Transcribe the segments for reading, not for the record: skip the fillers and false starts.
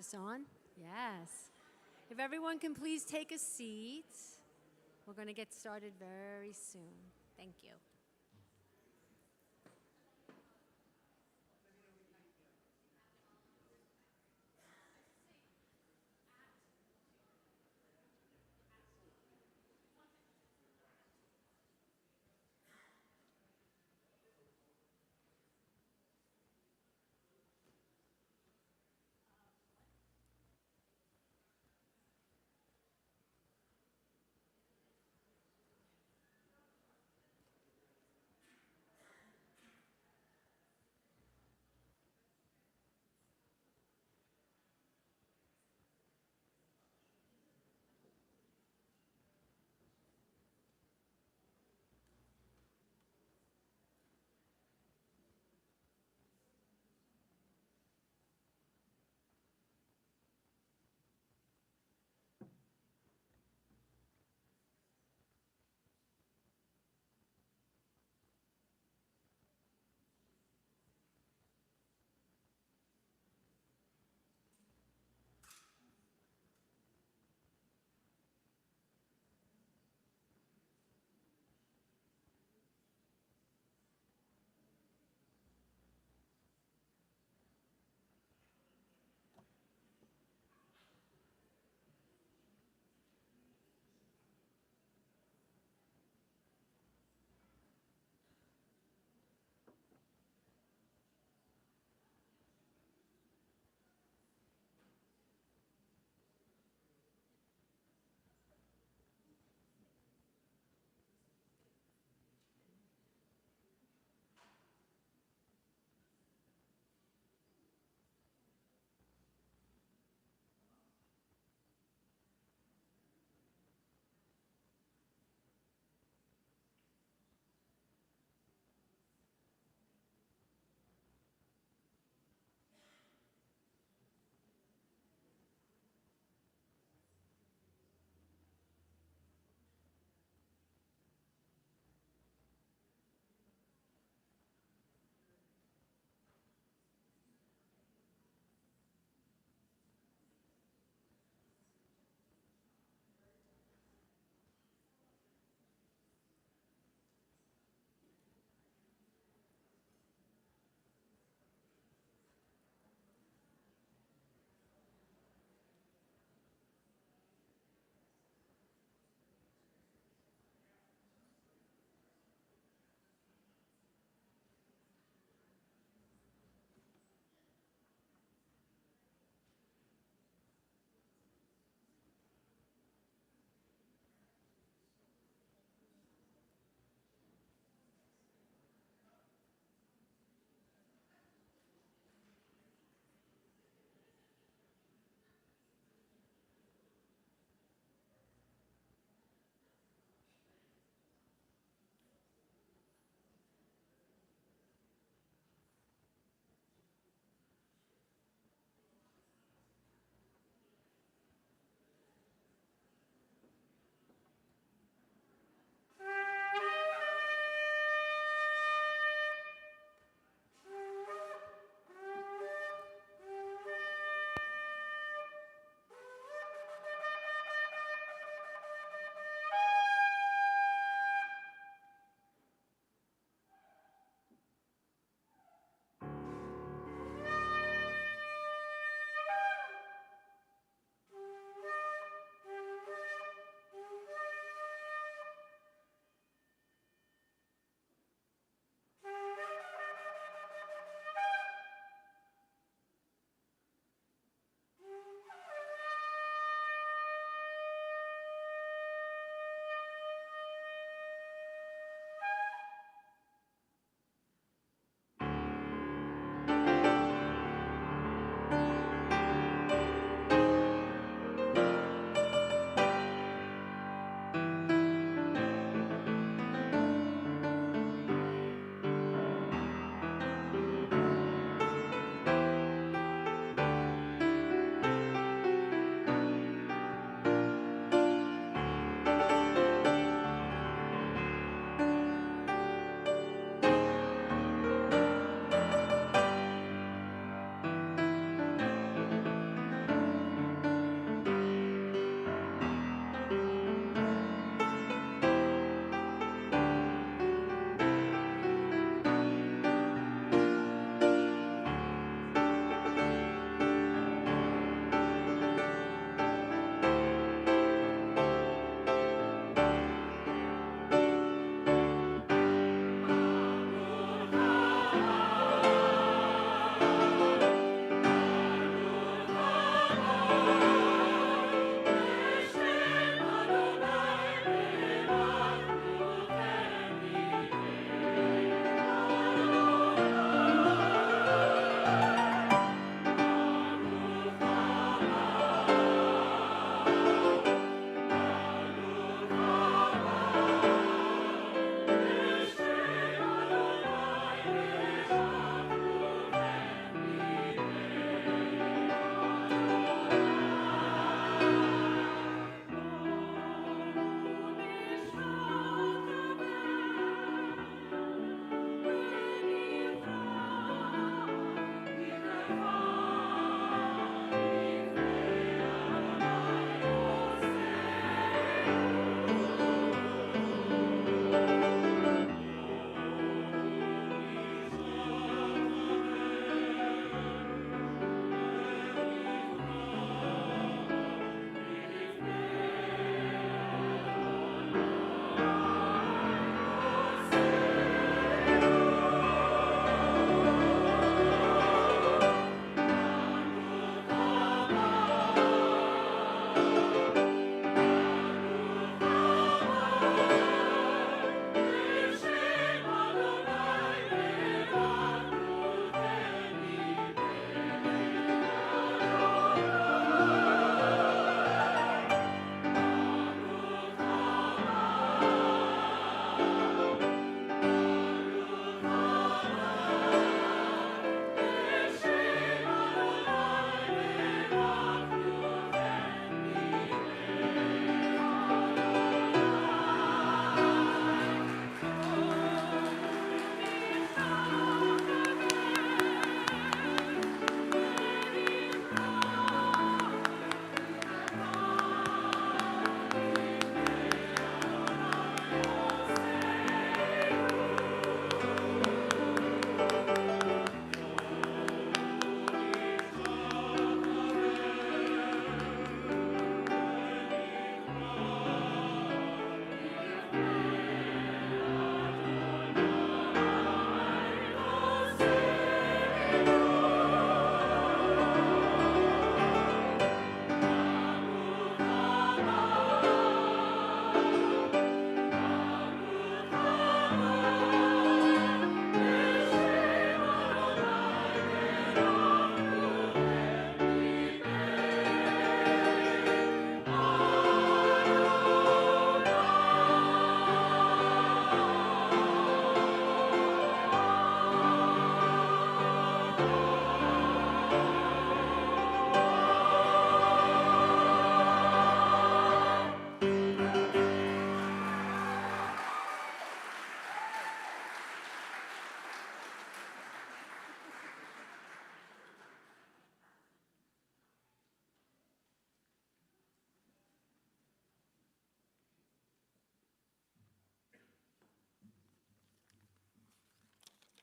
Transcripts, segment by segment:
this on? Yes. If everyone can please take a seat, we're going to get started very soon. Thank you.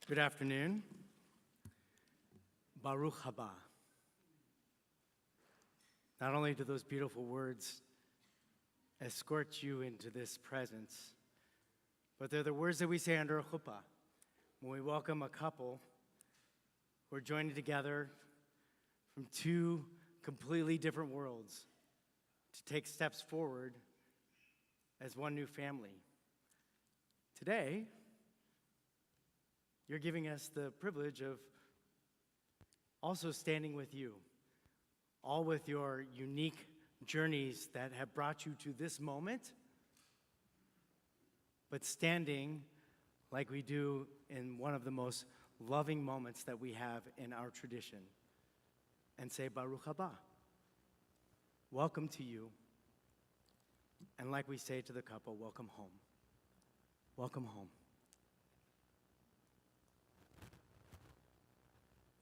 Good afternoon. Baruch haba. Not only do those beautiful words escort you into this presence, but they're the words that we say under a chuppah when we welcome a couple who are joining together from two completely different worlds to take steps forward as one new family. Today, you're giving us the privilege of also standing with you, all with your unique journeys that have brought you to this moment, but standing like we do in one of the most loving moments that we have in our tradition, and say Baruch haba. Welcome to you. And like we say to the couple, welcome home. Welcome home.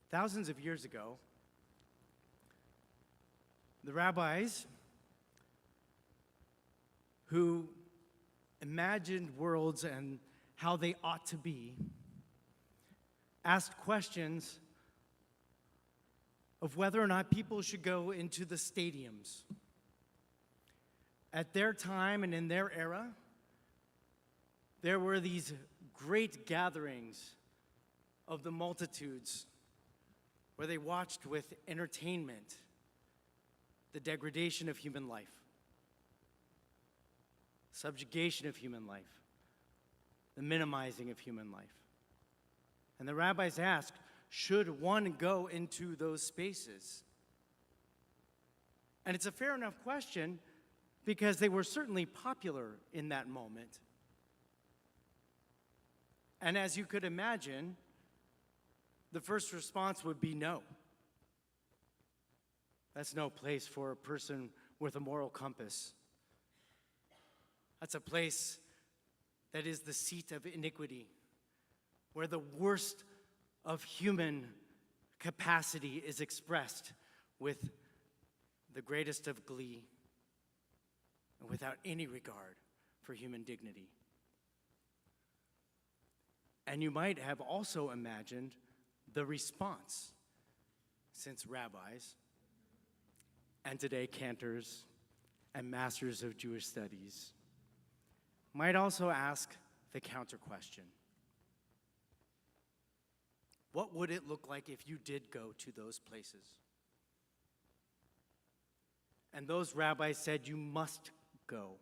Thousands of years ago, the rabbis who imagined worlds and how they ought to be asked questions of whether or not people should go into the stadiums. At their time and in their era, there were these great gatherings of the multitudes where they watched with entertainment the degradation of human life, subjugation of human life, the minimizing of human life. And the rabbis asked, should one go into those spaces? And it's a fair enough question because they were certainly popular in that moment. And as you could imagine, the first response would be no. That's no place for a person with a moral compass. That's a place that is the seat of iniquity, where the worst of human capacity is expressed with the greatest of glee and without any regard for human dignity. And you might have also imagined the response, since rabbis, and today cantors and masters of Jewish studies, might also ask the counter question. What would it look like if you did go to those places? And those rabbis said, you must go.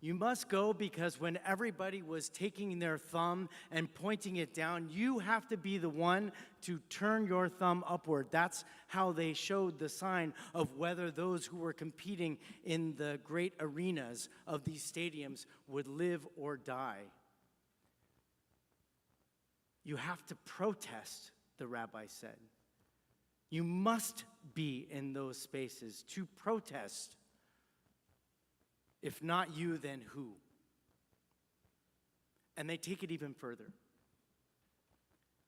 You must go because when everybody was taking their thumb and pointing it down, you have to be the one to turn your thumb upward. That's how they showed the sign of whether those who were competing in the great arenas of these stadiums would live or die. You have to protest, the rabbi said. You must be in those spaces to protest. If not you, then who? And they take it even further.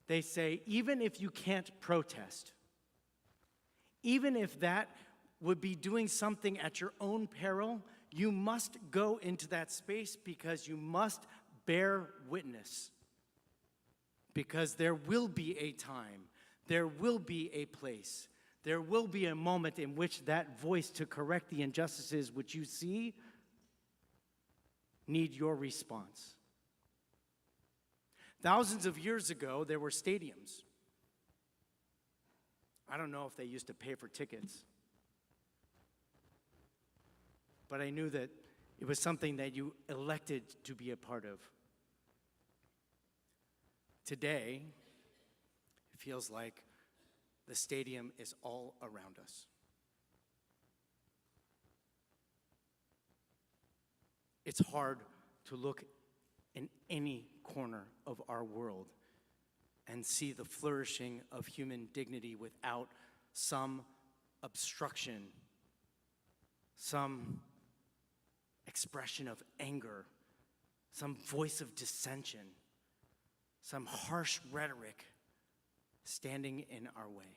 They say, even if you can't protest, even if that would be doing something at your own peril, you must go into that space because you must bear witness. Because there will be a time, there will be a place, there will be a moment in which that voice to correct the injustices which you see need your response. Thousands of years ago, there were stadiums. I don't know if they used to pay for tickets, but I knew that it was something that you elected to be a part of. Today, it feels like the stadium is all around us. It's hard to look in any corner of our world and see the flourishing of human dignity without some obstruction, some expression of anger, some voice of dissension, some harsh rhetoric standing in our way.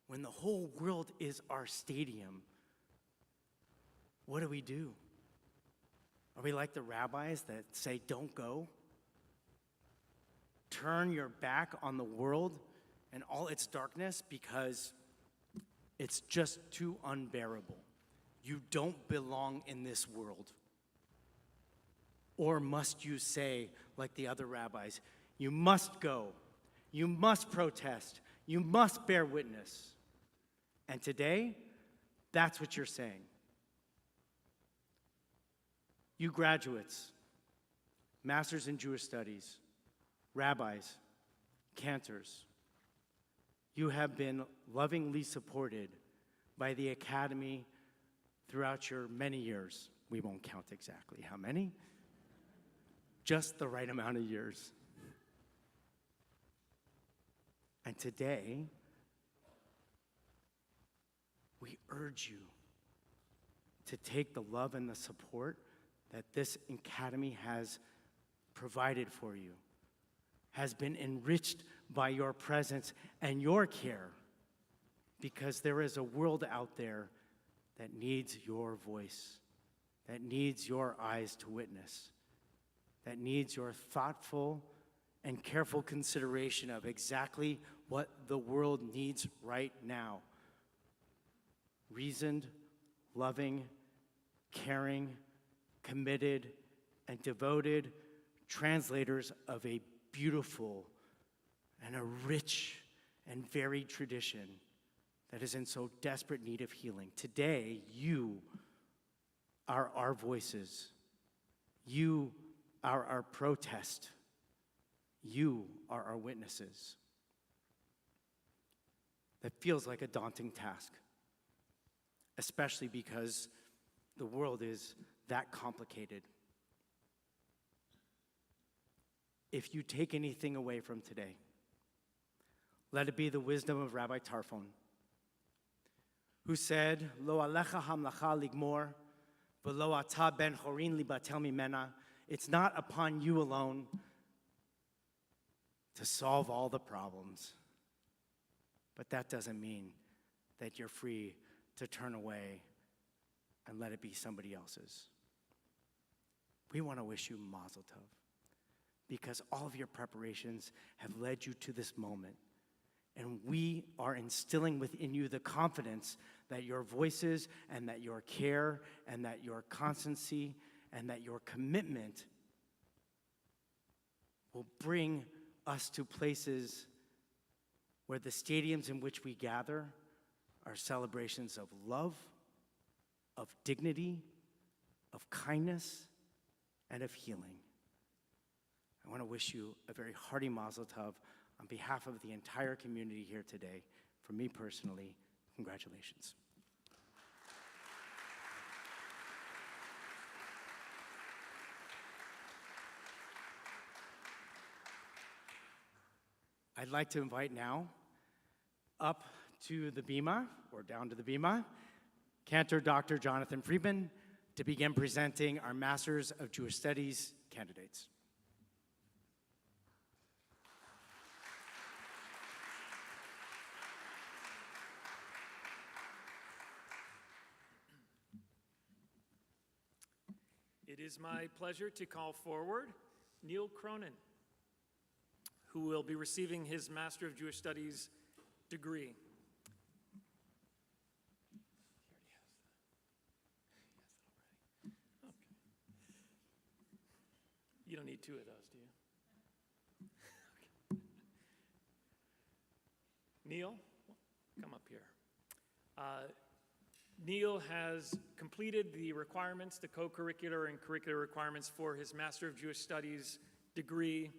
When the whole world is our stadium, what do? Are we like the rabbis that say, don't go? Turn your back on the world and all its darkness because it's just too unbearable. You don't belong in this world. Or must you say, like the other rabbis, you must go, you must protest, you must bear witness. And today, that's what you're saying. You graduates, masters in Jewish studies, rabbis, cantors, you have been lovingly supported by the Academy throughout your many years. We won't count exactly how many, just the right amount of years. And today, we urge you to take the love and the support that this Academy has provided for you, has been enriched by your presence and your care, because there is a world out there that needs your voice, that needs your eyes to witness, that needs your thoughtful and careful consideration of exactly what the world needs right now. Reasoned, loving, caring, committed, and devoted translators of a beautiful and a rich and varied tradition that is in so desperate need of healing. Today, you are our voices. You are our protest. You are our witnesses. That feels like a daunting task, especially because the world is that complicated. If you take anything away from today, let it be the wisdom of Rabbi Tarfon, who said, Lo alecha hamlacha ligmor, v'lo ata ben chorin libatel mimena. It's not upon you alone to solve all the problems. But that doesn't mean that you're free to turn away and let it be somebody else's. We want to wish you mazel tov, because all of your preparations have led you to this moment. And we are instilling within you the confidence that your voices and that your care and that your constancy and that your commitment will bring us to places where the stadiums in which we gather are celebrations of love, of dignity, of kindness, and of healing. I want to wish you a very hearty mazel tov on behalf of the entire community here today. For me personally, congratulations. I'd like to invite now up to the bima, or down to the bima, Cantor Dr. Jonathan Friedman to begin presenting our Masters of Jewish Studies candidates. It is my pleasure to call forward Neil Cronin, who will be receiving his Master of Jewish Studies degree. You don't need two of those, do you? Okay. Neil, come up here. Neil has completed the requirements, the co-curricular and curricular requirements for his Master of Jewish Studies degree,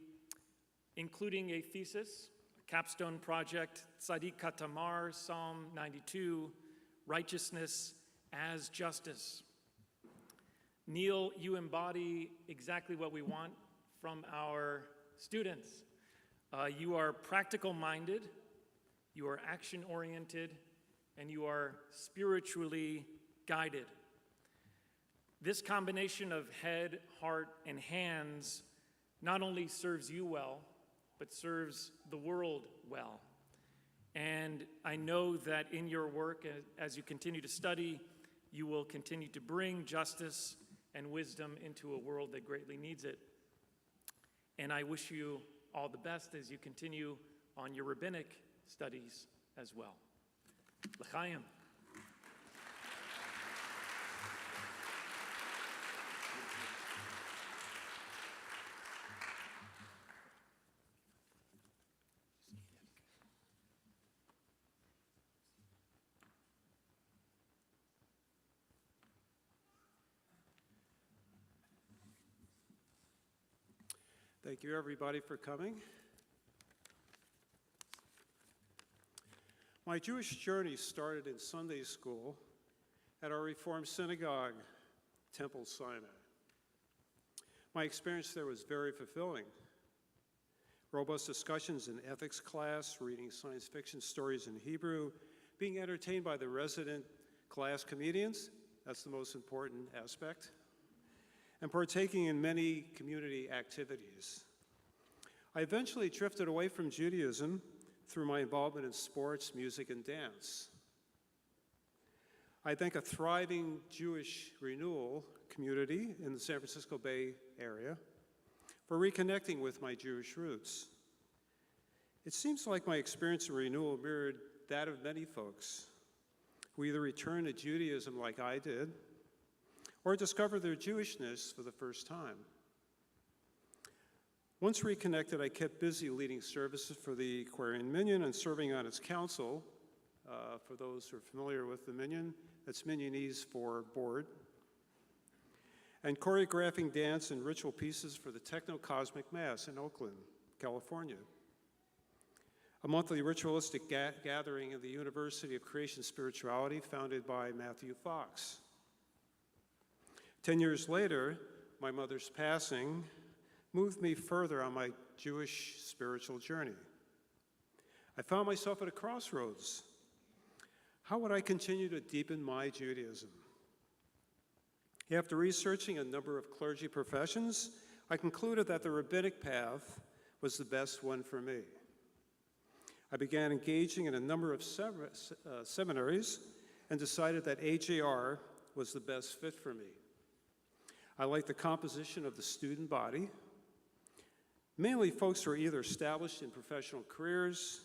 including a thesis, a capstone project, Tzadik Katamar, Psalm 92, Righteousness as Justice. Neil, you embody exactly what we want from our students. You are practical-minded, you are action-oriented, and you are spiritually guided. This combination of head, heart, and hands not only serves you well, but serves the world well. And I know that in your work, as you continue to study, you will continue to bring justice and wisdom into a world that greatly needs it. And I wish you all the best as you continue on your rabbinic studies as well. L'chaim. Thank you, everybody, for coming. My Jewish journey started in Sunday school at our Reformed synagogue, Temple Sinai. My experience there was very fulfilling. Robust discussions in ethics class, reading science fiction stories in Hebrew, being entertained by the resident class comedians, that's the most important aspect, and partaking in many community activities. I eventually drifted away from Judaism through my involvement in sports, music, and dance. I thank a thriving Jewish renewal community in the San Francisco Bay Area for reconnecting with my Jewish roots. It seems like my experience in renewal mirrored that of many folks who either returned to Judaism like I did, or discover their Jewishness for the first time. Once reconnected, I kept busy leading services for the Aquarian Minyan and serving on its council. For those who are familiar with the Minyan, that's Minyonese for board. And choreographing dance and ritual pieces for the Techno-Cosmic Mass in Oakland, California. A monthly ritualistic gathering of the University of Creation Spirituality founded by Matthew Fox. 10 years later, my mother's passing moved me further on my Jewish spiritual journey. I found myself at a crossroads. How would I continue to deepen my Judaism? After researching a number of clergy professions, I concluded that the rabbinic path was the best one for me. I began engaging in a number of seminaries and decided that AJR was the best fit for me. I like the composition of the student body, mainly folks who are either established in professional careers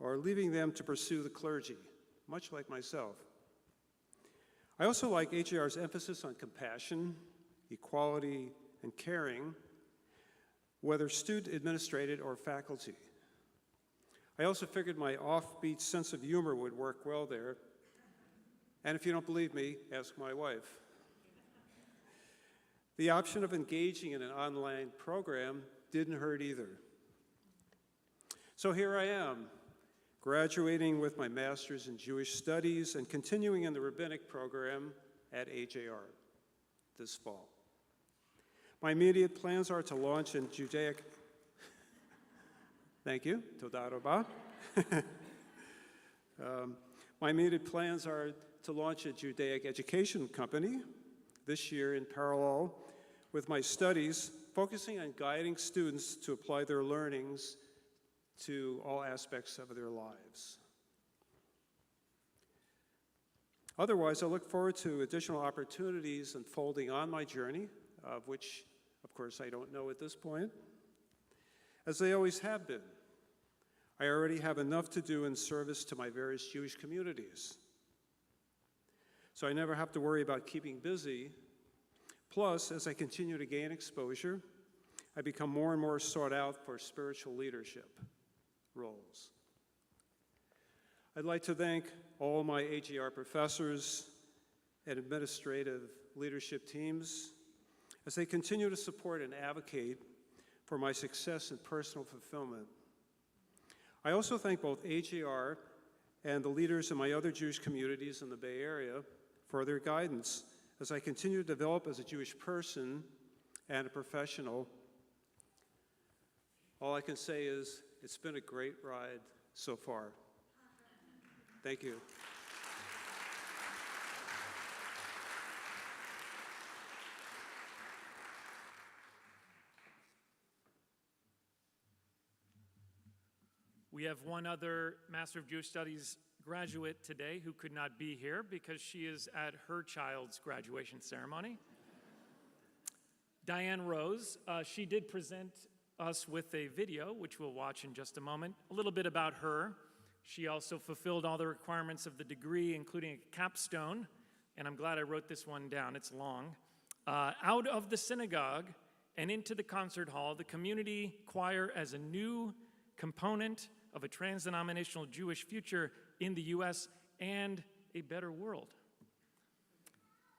or leaving them to pursue the clergy, much like myself. I also like AJR's emphasis on compassion, equality, and caring, whether student administrated or faculty. I also figured my offbeat sense of humor would work well there. And if you don't believe me, ask my wife. The option of engaging in an online program didn't hurt either. So here I am, graduating with my master's in Jewish studies and continuing in the rabbinic program at AJR this fall. My immediate plans are to launch in Judaic. Thank you, Toda Rabah. My immediate plans are to launch a Judaic education company this year in parallel with my studies, focusing on guiding students to apply their learnings to all aspects of their lives. Otherwise, I look forward to additional opportunities unfolding on my journey, of which, of course, I don't know at this point, as they always have been. I already have enough to do in service to my various Jewish communities, so I never have to worry about keeping busy. Plus, as I continue to gain exposure, I become more and more sought out for spiritual leadership roles. I'd like to thank all my AJR professors and administrative leadership teams as they continue to support and advocate for my success and personal fulfillment. I also thank both AJR and the leaders in my other Jewish communities in the Bay Area for their guidance as I continue to develop as a Jewish person and a professional. All I can say is it's been a great ride so far. Thank you. We have one other Master of Jewish Studies graduate today who could not be here because she is at her child's graduation ceremony. Diane Rose. She did present us with a video, which we'll watch in just a moment, a little bit about her. She also fulfilled all the requirements of the degree, including a capstone, and I'm glad I wrote this one down, it's long. Out of the synagogue and into the concert hall, the community choir as a new component of a trans-denominational Jewish future in the U.S. and a better world.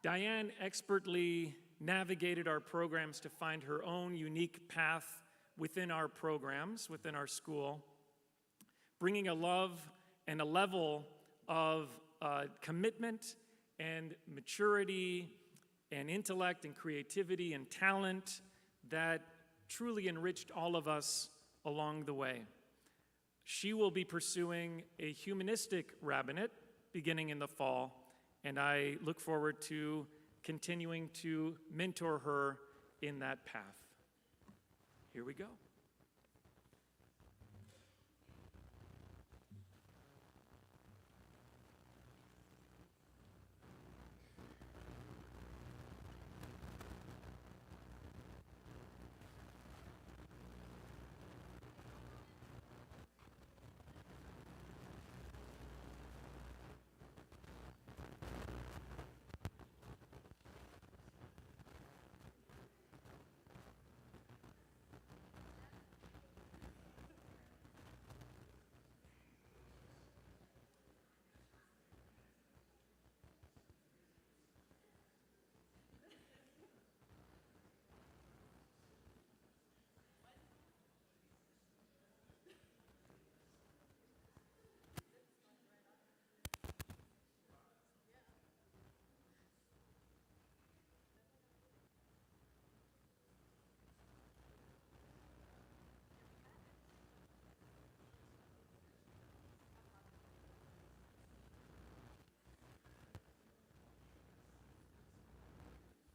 Diane expertly navigated our programs to find her own unique path within our programs, within our school, bringing a love and a level of commitment and maturity and intellect and creativity and talent that truly enriched all of us along the way. She will be pursuing a humanistic rabbinate beginning in the fall, and I look forward to continuing to mentor her in that path. Here we go.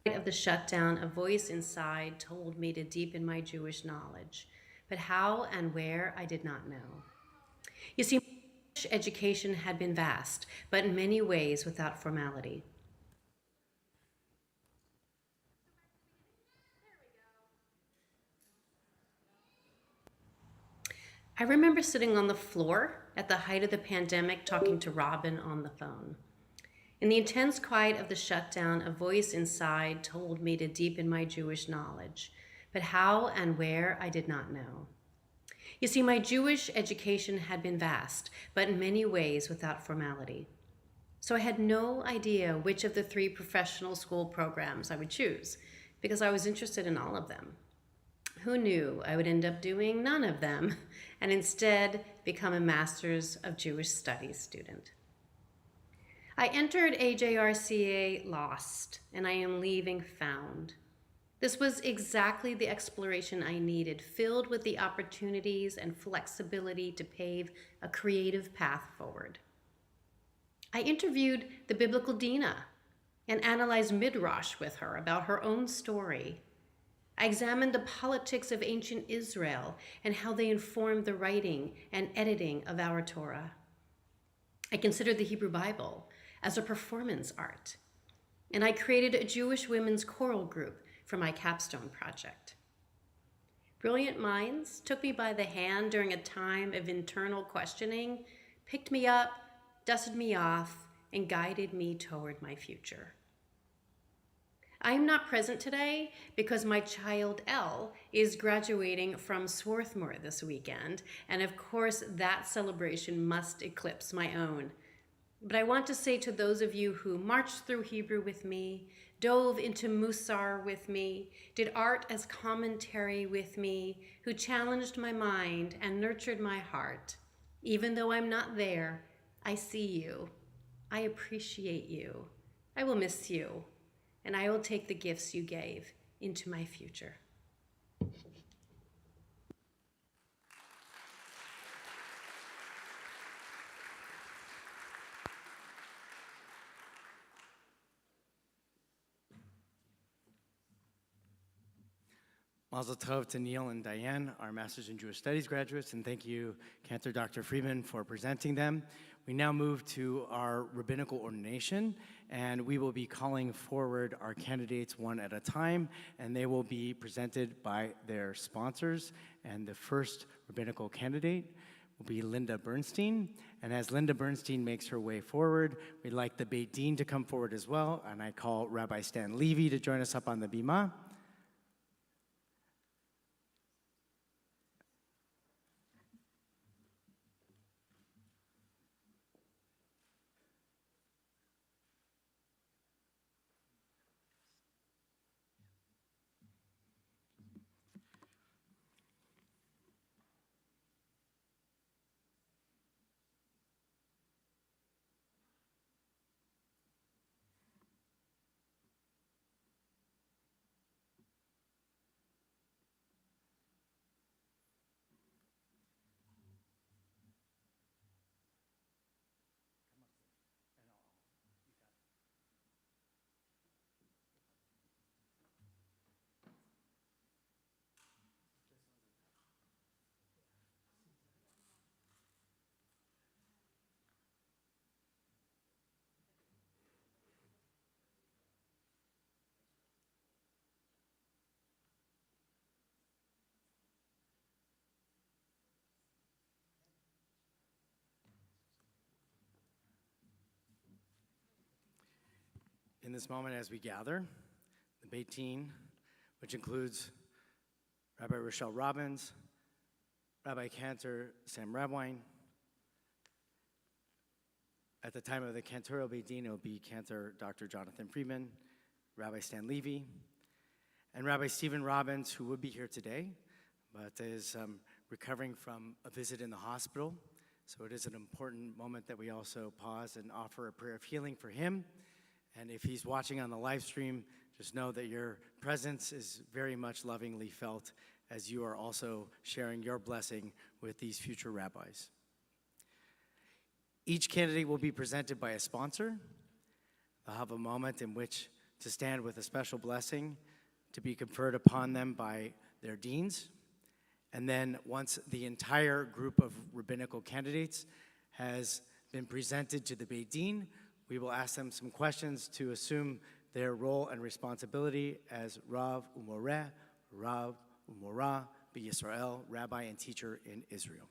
Of the shutdown, a voice inside told me to deepen my Jewish knowledge, but how and where I did not know. You see, Jewish education had been vast, but in many ways without formality. I remember sitting on the floor at the height of the pandemic talking to Robin on the phone. In the intense quiet of the shutdown, a voice inside told me to deepen my Jewish knowledge, but how and where I did not know. You see, my Jewish education had been vast, but in many ways without formality. So I had no idea which of the 3 professional school programs I would choose, because I was interested in all of them. Who knew I would end up doing none of them, and instead become a Master's of Jewish Studies student. I entered AJRCA lost, and I am leaving found. This was exactly the exploration I needed, filled with the opportunities and flexibility to pave a creative path forward. I interviewed the biblical Dina and analyzed Midrash with her about her own story. I examined the politics of ancient Israel and how they informed the writing and editing of our Torah. I considered the Hebrew Bible as a performance art, and I created a Jewish women's choral group for my capstone project. Brilliant minds took me by the hand during a time of internal questioning, picked me up, dusted me off, and guided me toward my future. I am not present today because my child Elle is graduating from Swarthmore this weekend, and of course that celebration must eclipse my own. But I want to say to those of you who marched through Hebrew with me, dove into Musar with me, did art as commentary with me, who challenged my mind and nurtured my heart, even though I'm not there, I see you. I appreciate you. I will miss you, and I will take the gifts you gave into my future. Mazel tov to Neil and Diane, our Masters in Jewish Studies graduates, and thank you, Cantor Dr. Friedman, for presenting them. We now move to our rabbinical ordination, and we will be calling forward our candidates one at a time, and they will be presented by their sponsors. And the first rabbinical candidate will be Linda Bernstein. And as Linda Bernstein makes her way forward, we'd like the Beit Din to come forward as well, and I call Rabbi Stan Levy to join us up on the bima. In this moment, as we gather, the Beit Din, which includes Rabbi Rochelle Robbins, Rabbi Cantor Sam Rabwine. At the time of the Cantorial Beit Din, it will be Cantor Dr. Jonathan Friedman, Rabbi Stan Levy, and Rabbi Stephen Robbins, who would be here today, but is recovering from a visit in the hospital. So it is an important moment that we also pause and offer a prayer of healing for him. And if he's watching on the live stream, just know that your presence is very much lovingly felt as you are also sharing your blessing with these future rabbis. Each candidate will be presented by a sponsor. They'll have a moment in which to stand with a special blessing to be conferred upon them by their deans. And then once the entire group of rabbinical candidates has been presented to the Beit Din, we will ask them some questions to assume their role and responsibility as Rav Umoreh, Rav Umorah, B'Yisrael, rabbi and teacher in Israel.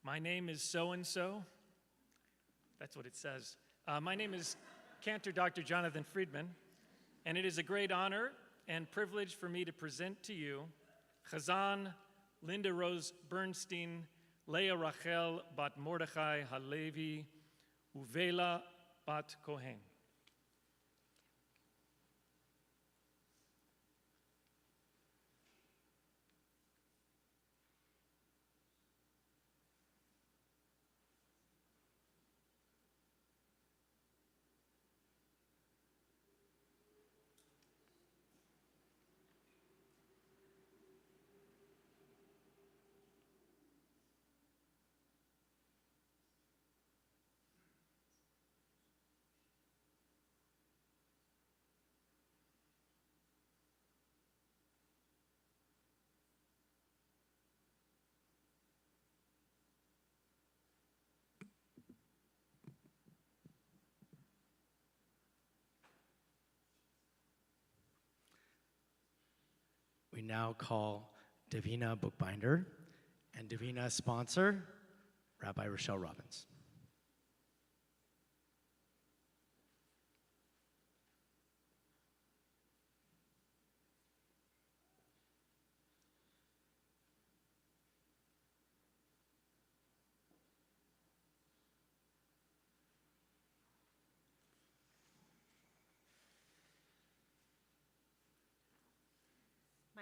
My name is so-and-so. That's what it says. My name is Cantor Dr. Jonathan Friedman, and it is a great honor and privilege for me to present to you Chazan Linda Rose Bernstein, Leah Rachel bat Mordechai Halevi, Uvela bat Kohen. We now call Davina Bookbinder and Davina sponsor, Rabbi Rochelle Robbins.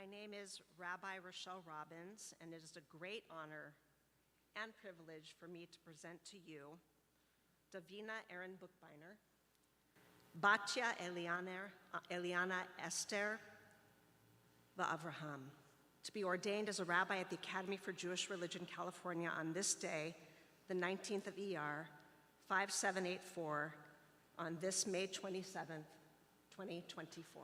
My name is Rabbi Rochelle Robbins, and it is a great honor and privilege for me to present to you Davina Erin Buchbeiner, Batya Eliana Esther Va'Avraham, to be ordained as a rabbi at the Academy for Jewish Religion, California on this day, the 19th of ER, 5784, on this May 27th, 2024.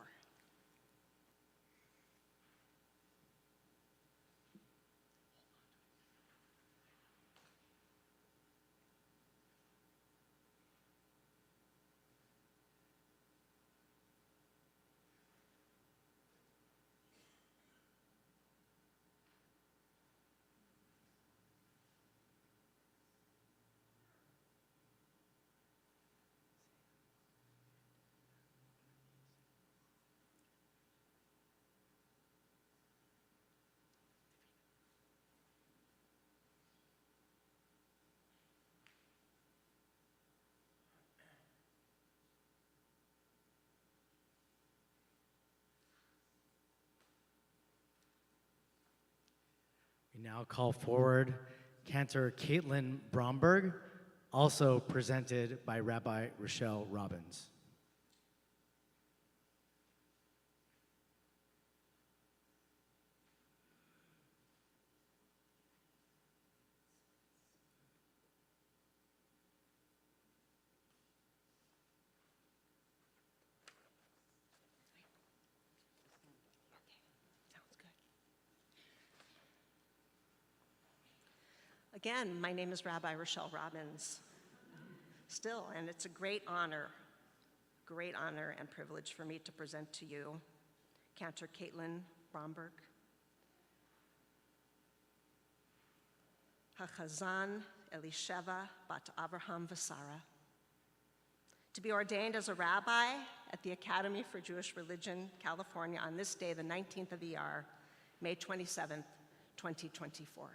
We now call forward Cantor Caitlin Bromberg, also presented by Rabbi Rochelle Robbins. Sounds good. Again, my name is Rabbi Rochelle Robbins. Still, and it's a great honor and privilege for me to present to you Cantor Caitlin Bromberg, Hachazan Elisheva Bat Avraham Vasara, to be ordained as a rabbi at the Academy for Jewish Religion, California on this day, the 19th of ER, May 27th, 2024.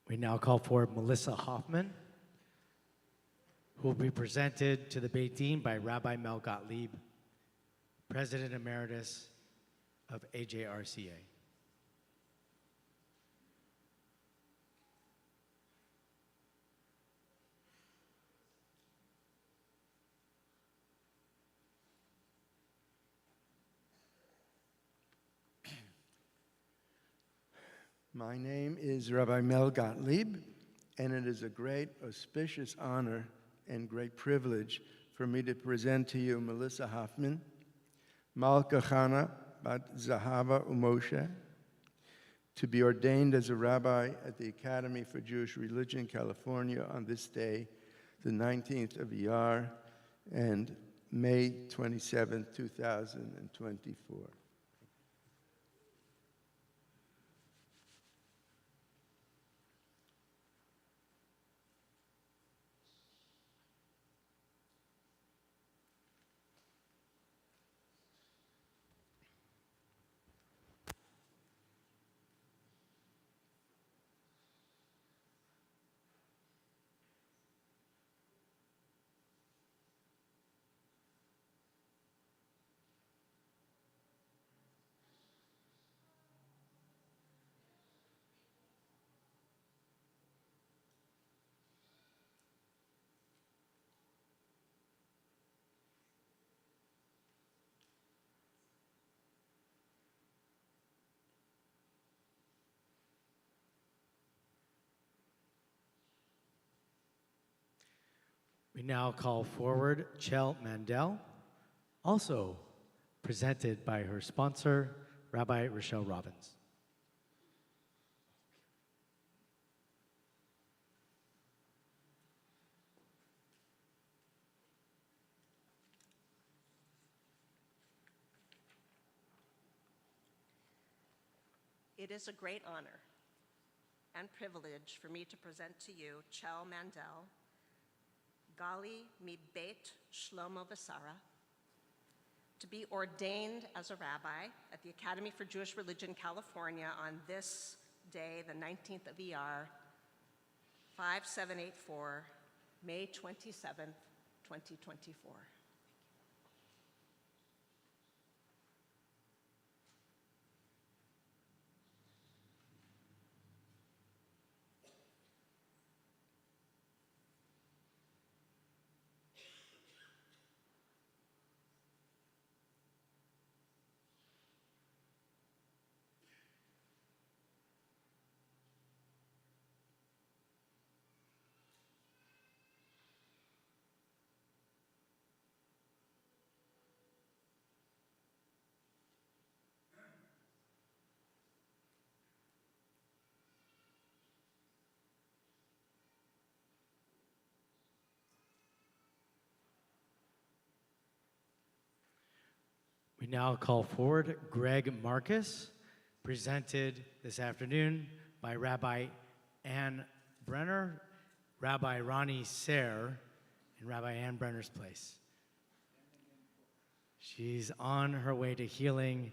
We now call forward Melissa Hoffman, who will be presented to the Beit Din by Rabbi Mel Gottlieb, President Emeritus of AJRCA. My name is Rabbi Mel Gottlieb, and it is a great auspicious honor and great privilege for me to present to you Melissa Hoffman, Malka Chana Bat Zahava Umoshe, to be ordained as a rabbi at the Academy for Jewish Religion, California on this day, the 19th of Iyar, and May 27, 2024. We now call forward Chel Mandel, also presented by her sponsor, Rabbi Rochelle Robbins. It is a great honor and privilege for me to present to you Chel Mandel, Gali mi Beit Shlomo Vasara, to be ordained as a rabbi at the Academy for Jewish Religion, California on this day, the 19th of ER, 5784, May 27th, 2024. We now call forward Greg Marcus, presented this afternoon by Rabbi Ann Brenner, Rabbi Ronnie Sayre, in Rabbi Ann Brenner's place. She's on her way to healing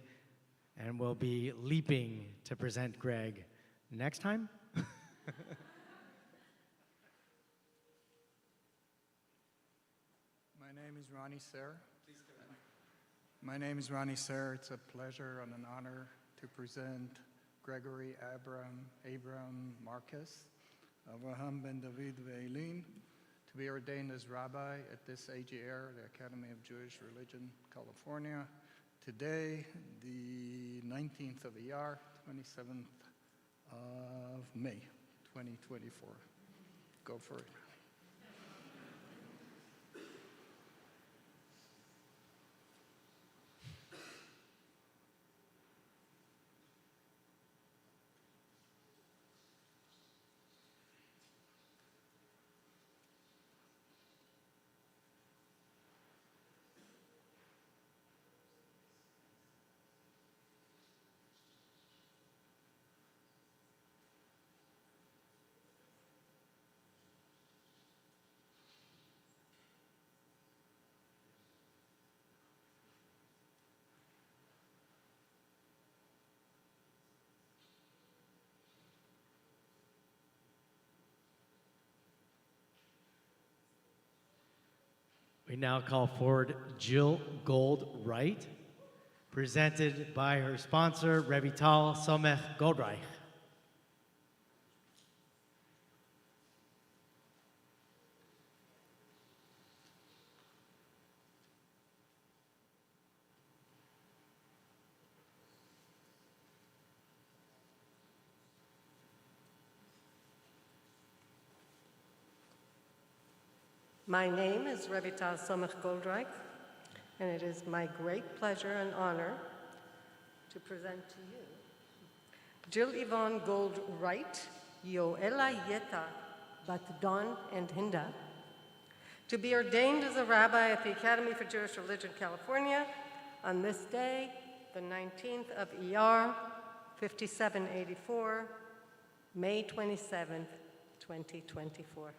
and will be leaping to present Greg next time. My name is Ronnie Sayre. My name is Ronnie Sayre. It's a pleasure and an honor to present Gregory Abram Marcus, Avraham ben David Ve'elin, to be ordained as rabbi at this AJR, the Academy of Jewish Religion, California, today, the 19th of ER, 27th of May, 2024. Go for it. We now call forward Jill Gold-Wright, presented by her sponsor, Revital Somech Goldreich. My name is Revital Somech Goldreich, and it is my great pleasure and honor to present to you Jill Yvonne Gold-Wright, Yoela Yeta, Bat Don and Hinda, to be ordained as a rabbi at the Academy for Jewish Religion, California, on this day, the 19th of ER, 5784, May 27th, 2024.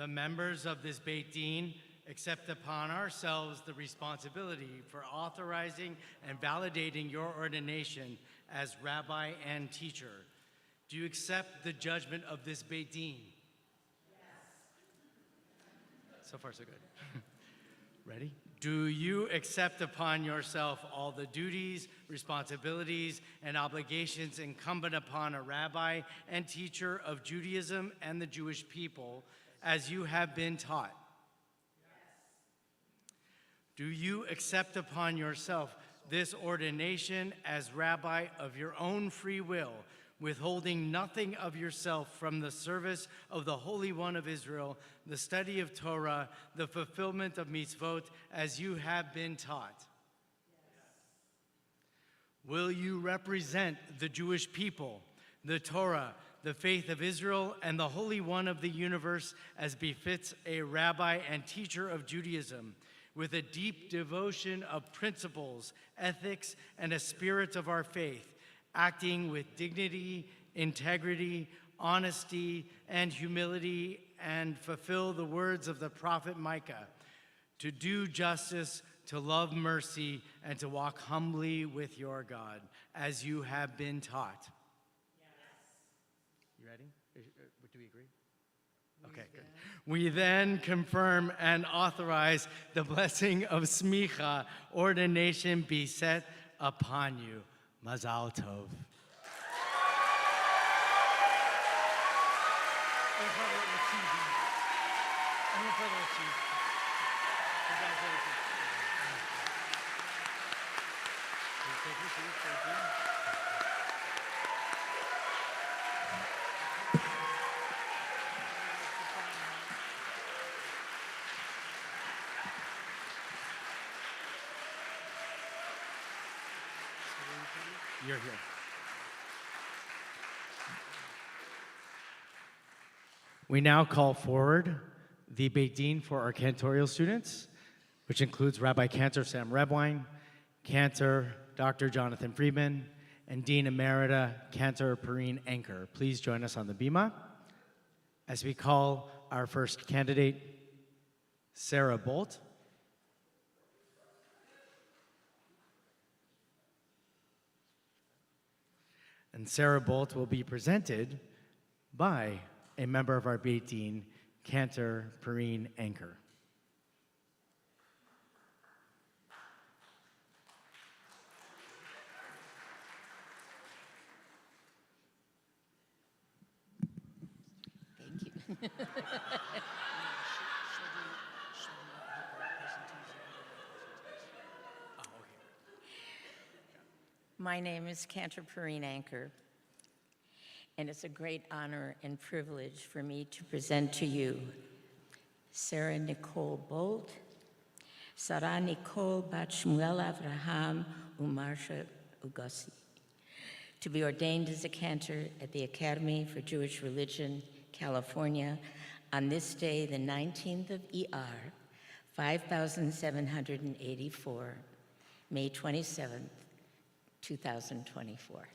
the members of this Beit Din accept upon ourselves the responsibility for authorizing and validating your ordination as rabbi and teacher. Do you accept the judgment of this Beit Din? So far, so good. Ready? Do you accept upon yourself all the duties, responsibilities, and obligations incumbent upon a rabbi and teacher of Judaism and the Jewish people as you have been taught? Do you accept upon yourself this ordination as rabbi of your own free will, withholding nothing of yourself from the service of the Holy One of Israel, the study of Torah, the fulfillment of mitzvot, as you have been taught? Yes. Will you represent the Jewish people, the Torah, the faith of Israel, and the Holy One of the universe as befits a rabbi and teacher of Judaism, with a deep devotion of principles, ethics, and a spirit of our faith, acting with dignity, integrity, honesty, and humility, and fulfill the words of the prophet Micah, to do justice, to love mercy, and to walk humbly with your God, as you have been taught? Yes. You ready? Do we agree? Okay, good. We then confirm and authorize the blessing of smicha, ordination be set upon you. Mazal tov. You're here. We now call forward the Beit Din for our cantorial students, which includes Rabbi Cantor Sam Rebwine, Cantor Dr. Jonathan Friedman, and Dean Emerita Cantor Perrine Anker. Please join us on the bima as we call our first candidate, Sarah Bolt. And Sarah Bolt will be presented by a member of our Beit Din, Cantor Perrine Anker. Thank you. My name is Cantor Perrine Anker, and it's a great honor and privilege for me to present to you Sarah Nicole Bolt, Sarah Nicole Bat Shmuel Avraham Umarsha Ugosi, to be ordained as a cantor at the Academy for Jewish Religion, California, on this day, the 19th of ER, 5784, May 27th, 2024.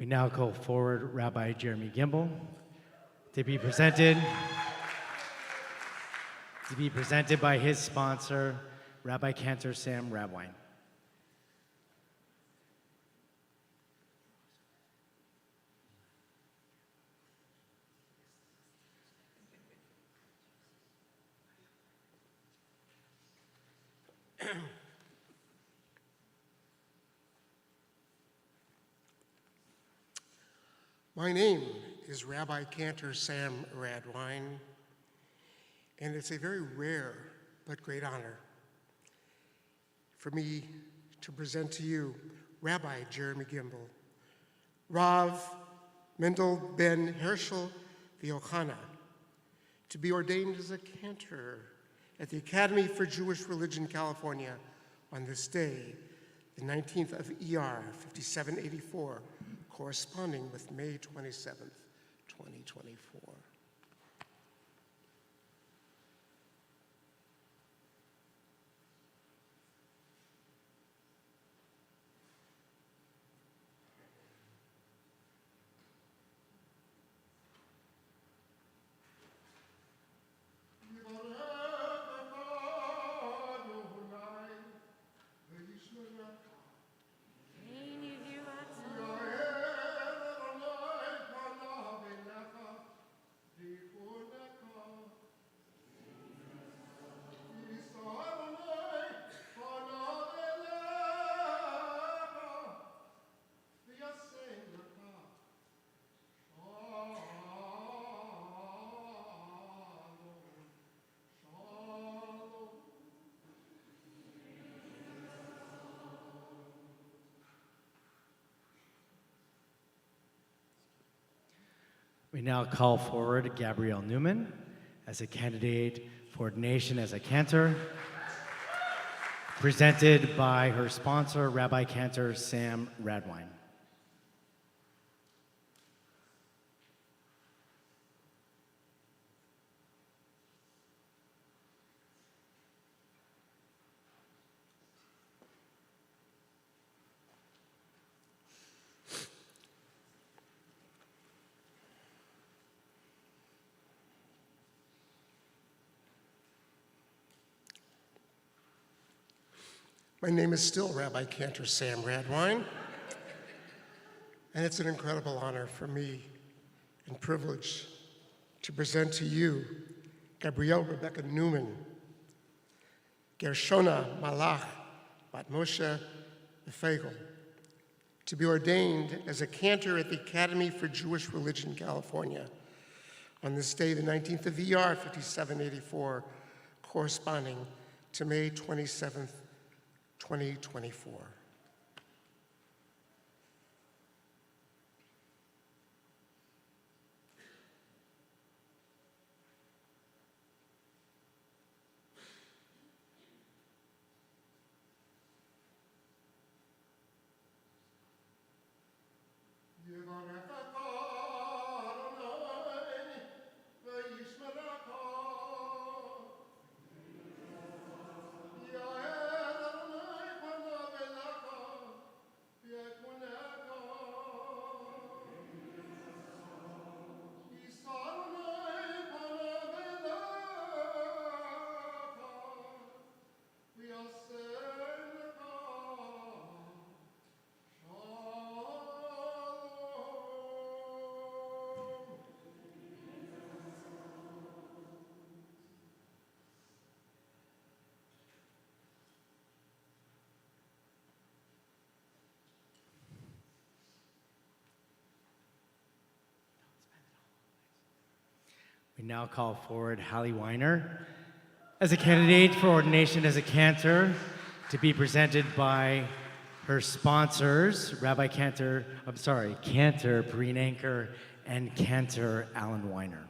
We now call forward Rabbi Jeremy Gimbel to be presented by his sponsor, Rabbi Cantor Sam Radwine. My name is Rabbi Cantor Sam Radwine, and it's a very rare but great honor for me to present to you Rabbi Jeremy Gimbel, Rav Mendel ben Herschel V'Yochana, to be ordained as a cantor at the Academy for Jewish Religion, California, on this day, the 19th of ER 5784, corresponding with May 27th, 2024. We now call forward Gabrielle Newman as a candidate for ordination as a cantor, presented by her sponsor, Rabbi Cantor Sam Radwine. My name is still Rabbi Cantor Sam Radwine, and it's an incredible honor for me and privilege to present to you Gabrielle Rebecca Newman, Gershona Malach Bat Moshe Feigel, to be ordained as a cantor at the Academy for Jewish Religion, California, on this day, the 19th of ER 5784, corresponding to May 27th, 2024. We now call forward Hallie Weiner as a candidate for ordination as a cantor, to be presented by her sponsors, Cantor Perrine Anker and Cantor Alan Weiner.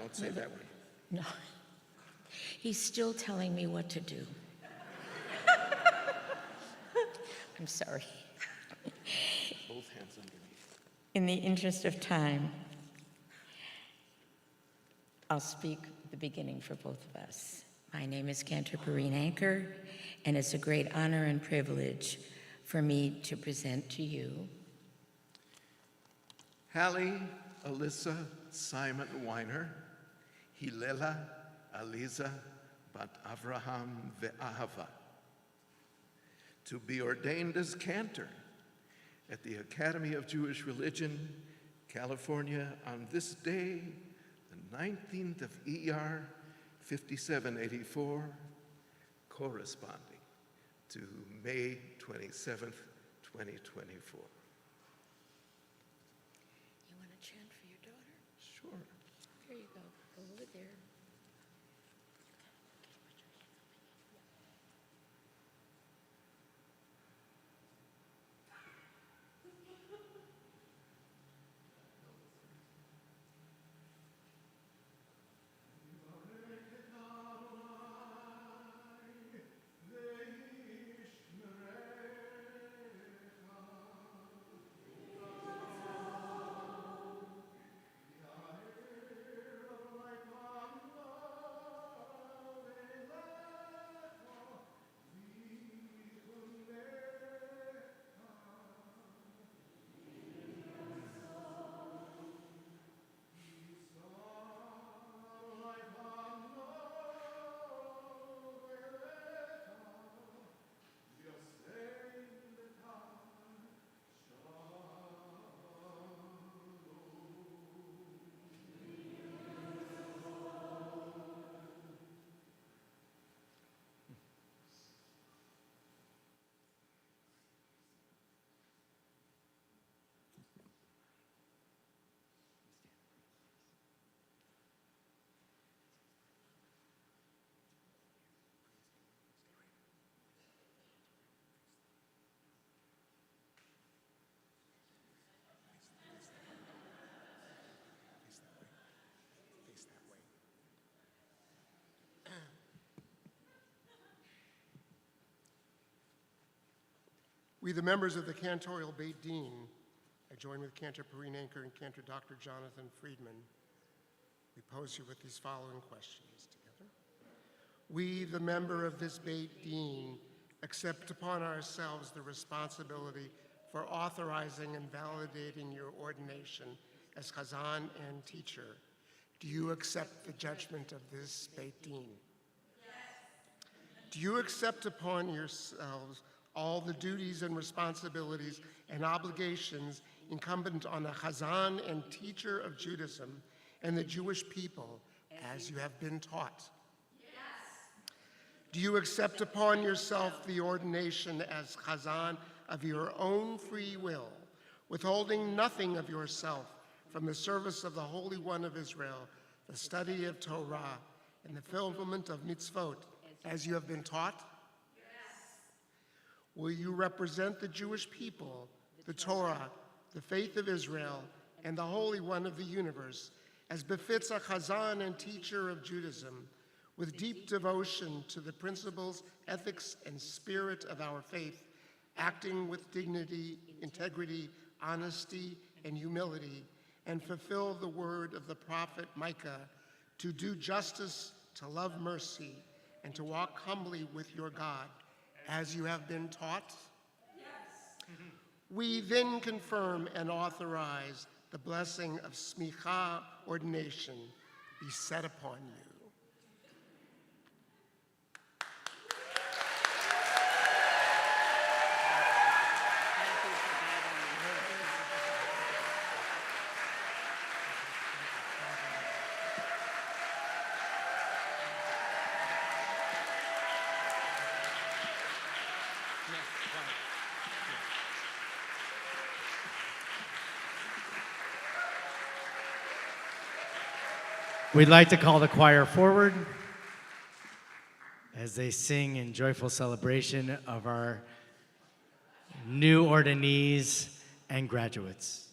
Don't say it that way. No. He's still telling me what to do. I'm sorry. Both hands underneath. In the interest of time, I'll speak the beginning for both of us. My name is Cantor Perrine Anchor, and it's a great honor and privilege for me to present to you Hallie Alyssa Simon Weiner, Hilela Aliza Bat Avraham Ve'ahava, to be ordained as cantor at the Academy of Jewish Religion, California, on this day, the 19th of ER 5784, corresponding to May 27th, 2024. You want to chant for your daughter? Sure. There you go. Go over there. We, the members of the Cantorial Beit Din, I join with Cantor Perrine Anchor and Cantor Dr. Jonathan Friedman. We pose you with these following questions together. We, the member of this Beit Din, accept upon ourselves the responsibility for authorizing and validating your ordination as Chazan and teacher. Do you accept the judgment of this Beit Din? Yes. Do you accept upon yourselves all the duties and responsibilities and obligations incumbent on a Chazan and teacher of Judaism and the Jewish people as you have been taught? Yes. Do you accept upon yourself the ordination as Chazan of your own free will, withholding nothing of yourself from the service of the Holy One of Israel, the study of Torah, and the fulfillment of mitzvot as you have been taught? Will you represent the Jewish people, the Torah, the faith of Israel, and the Holy One of the universe, as befits a Chazan and teacher of Judaism, with deep devotion to the principles, ethics, and spirit of our faith, acting with dignity, integrity, honesty, and humility, and fulfill the word of the prophet Micah, to do justice, to love mercy, and to walk humbly with your God, as you have been taught? Yes. We then confirm and authorize the blessing of smicha ordination be set upon you. We'd like to call the choir forward as they sing in joyful celebration of our new ordinees and graduates.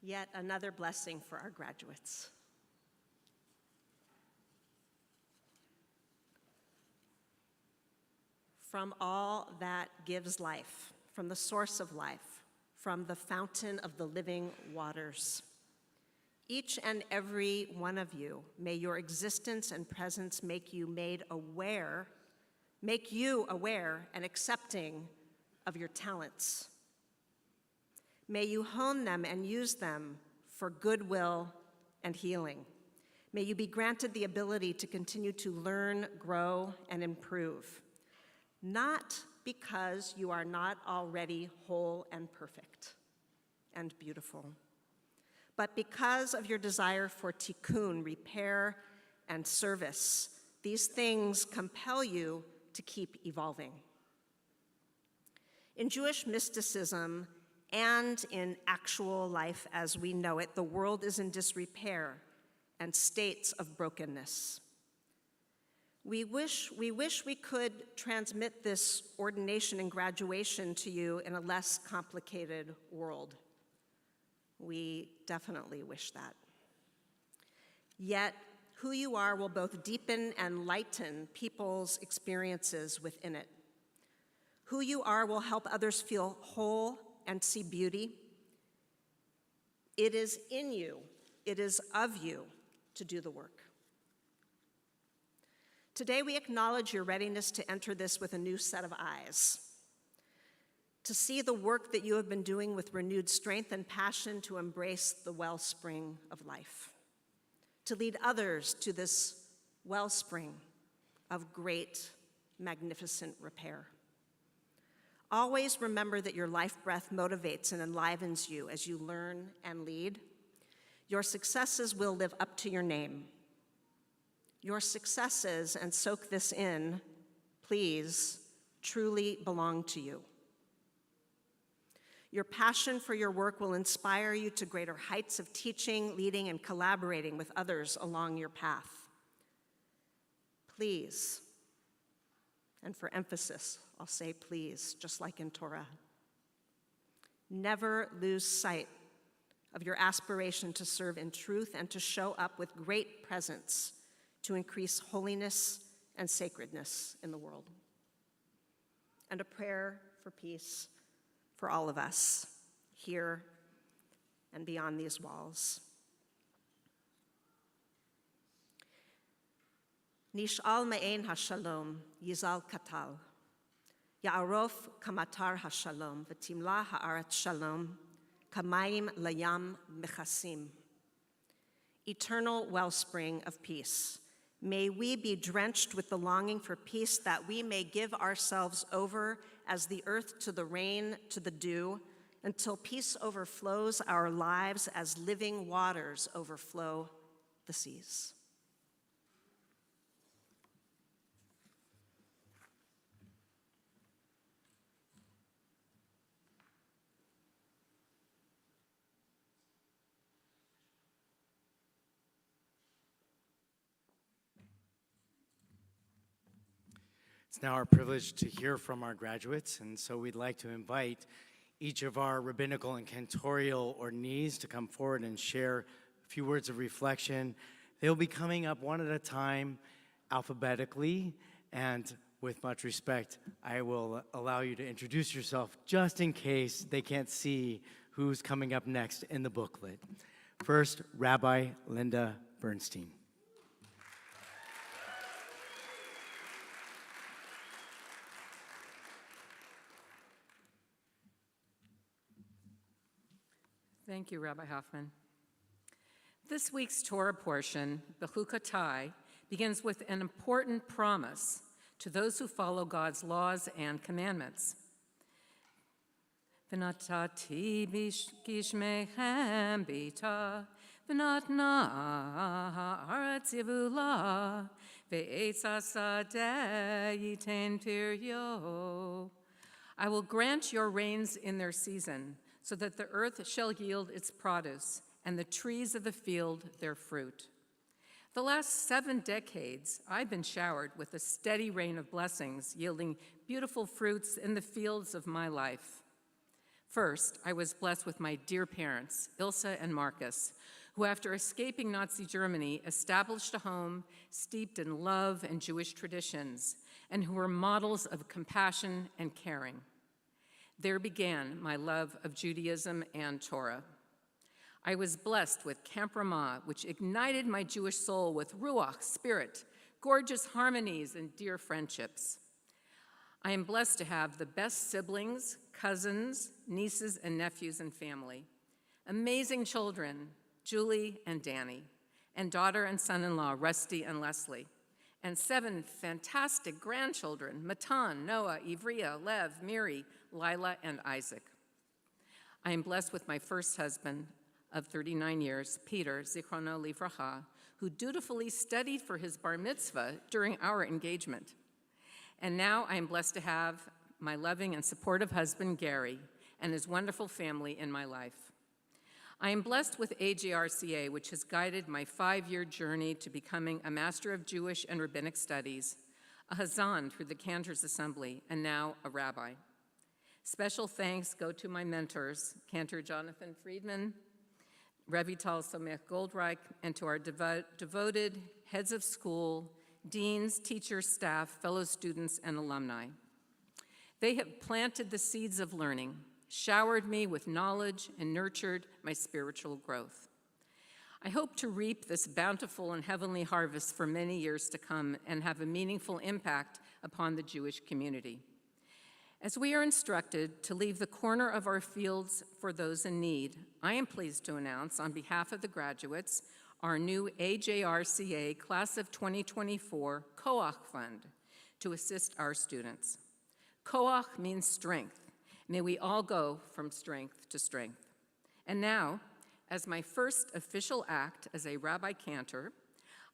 yet another blessing for our graduates. From all that gives life, from the source of life, from the fountain of the living waters, each and every one of you, may your existence and presence make you aware and accepting of your talents. May you hone them and use them for goodwill and healing. May you be granted the ability to continue to learn, grow, and improve, not because you are not already whole and perfect and beautiful, but because of your desire for tikkun, repair, and service. These things compel you to keep evolving. In Jewish mysticism and in actual life as we know it, the world is in disrepair and states of brokenness. We wish we could transmit this ordination and graduation to you in a less complicated world. We definitely wish that. Yet, who you are will both deepen and lighten people's experiences within it. Who you are will help others feel whole and see beauty. It is in you, it is of you to do the work. Today we acknowledge your readiness to enter this with a new set of eyes, to see the work that you have been doing with renewed strength and passion to embrace the wellspring of life, to lead others to this wellspring of great, magnificent repair. Always remember that your life breath motivates and enlivens you as you learn and lead. Your successes will live up to your name. Your successes, and soak this in, please, truly belong to you. Your passion for your work will inspire you to greater heights of teaching, leading, and collaborating with others along your path. Please, and for emphasis, I'll say please, just like in Torah. Never lose sight of your aspiration to serve in truth and to show up with great presence to increase holiness and sacredness in the world. And a prayer for peace for all of us, here and beyond these walls. Nish'al me'ein hashalom, yizal katal. Ya'arof kamatar hashalom, v'timla ha'aret shalom, kamayim layam mechasim. Eternal wellspring of peace. May we be drenched with the longing for peace, that we may give ourselves over as the earth to the rain, to the dew, until peace overflows our lives as living waters overflow the seas. It's now our privilege to hear from our graduates, and so we'd like to invite each of our rabbinical and cantorial ordinees to come forward and share a few words of reflection. They'll be coming up one at a time, alphabetically, and with much respect, I will allow you to introduce yourself just in case they can't see who's coming up next in the booklet. First, Rabbi Linda Bernstein. Thank you, Rabbi Hoffman. This week's Torah portion, Bechukotai, begins with an important promise to those who follow God's laws and commandments. V'natati gishmechem bita, v'natna haaretz yivula, ve'etz hasadeh yitain piryo. I will grant your rains in their season, so that the earth shall yield its produce, and the trees of the field their fruit. The last 7 decades, I've been showered with a steady rain of blessings, yielding beautiful fruits in the fields of my life. First, I was blessed with my dear parents, Ilse and Marcus, who after escaping Nazi Germany established a home steeped in love and Jewish traditions, and who were models of compassion and caring. There began my love of Judaism and Torah. I was blessed with Camp Ramah, which ignited my Jewish soul with ruach, spirit, gorgeous harmonies, and dear friendships. I am blessed to have the best siblings, cousins, nieces, and nephews and family, amazing children, Julie and Danny, and daughter and son-in-law, Rusty and Leslie, and 7 fantastic grandchildren, Matan, Noah, Ivria, Lev, Miri, Lila, and Isaac. I am blessed with my first husband of 39 years, Peter, Zichrono Livracha, who dutifully studied for his bar mitzvah during our engagement. And now I am blessed to have my loving and supportive husband, Gary, and his wonderful family in my life. I am blessed with AJRCA, which has guided my 5-year journey to becoming a Master of Jewish and Rabbinic Studies, a Hazan through the Cantors Assembly, and now a rabbi. Special thanks go to my mentors, Cantor Jonathan Friedman, Revital Somech Goldreich, and to our devoted heads of school, deans, teachers, staff, fellow students, and alumni. They have planted the seeds of learning, showered me with knowledge, and nurtured my spiritual growth. I hope to reap this bountiful and heavenly harvest for many years to come and have a meaningful impact upon the Jewish community. As we are instructed to leave the corner of our fields for those in need, I am pleased to announce on behalf of the graduates our new AJRCA Class of 2024 Koach Fund to assist our students. Koach means strength. May we all go from strength to strength. And now, as my first official act as a Rabbi Cantor,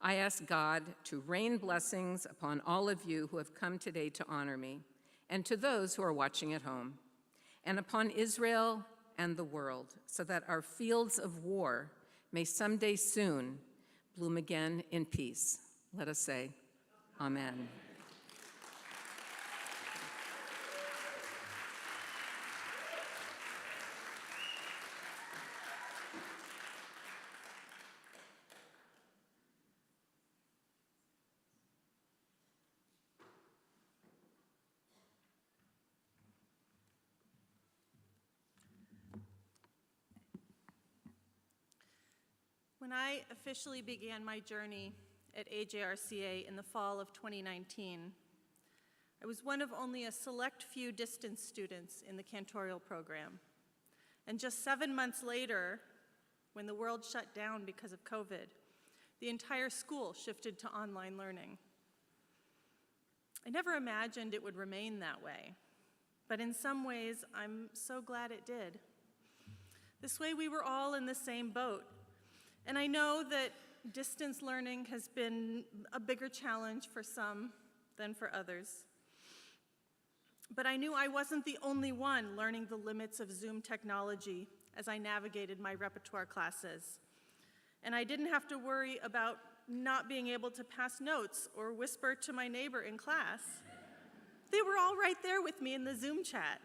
I ask God to rain blessings upon all of you who have come today to honor me, and to those who are watching at home, and upon Israel and the world, so that our fields of war may someday soon bloom again in peace. Let us say, Amen. When I officially began my journey at AJRCA in the fall of 2019, I was one of only a select few distance students in the cantorial program. And just 7 months later, when the world shut down because of COVID, the entire school shifted to online learning. I never imagined it would remain that way, but in some ways, I'm so glad it did. This way, we were all in the same boat. And I know that distance learning has been a bigger challenge for some than for others. But I knew I wasn't the only one learning the limits of Zoom technology as I navigated my repertoire classes. And I didn't have to worry about not being able to pass notes or whisper to my neighbor in class. They were all right there with me in the Zoom chat.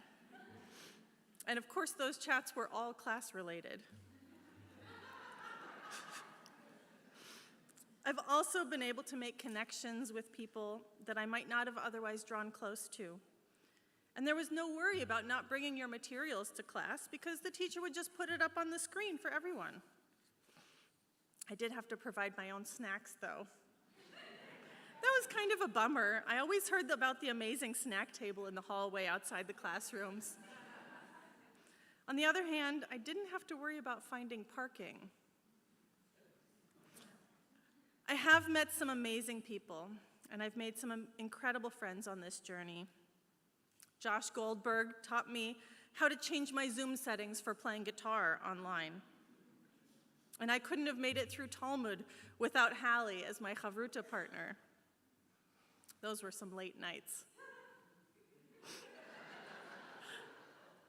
And of course, those chats were all class-related. I've also been able to make connections with people that I might not have otherwise drawn close to. And there was no worry about not bringing your materials to class because the teacher would just put it up on the screen for everyone. I did have to provide my own snacks, though. That was kind of a bummer. I always heard about the amazing snack table in the hallway outside the classrooms. On the other hand, I didn't have to worry about finding parking. I have met some amazing people, and I've made some incredible friends on this journey. Josh Goldberg taught me how to change my Zoom settings for playing guitar online. And I couldn't have made it through Talmud without Hallie as my chavruta partner. Those were some late nights.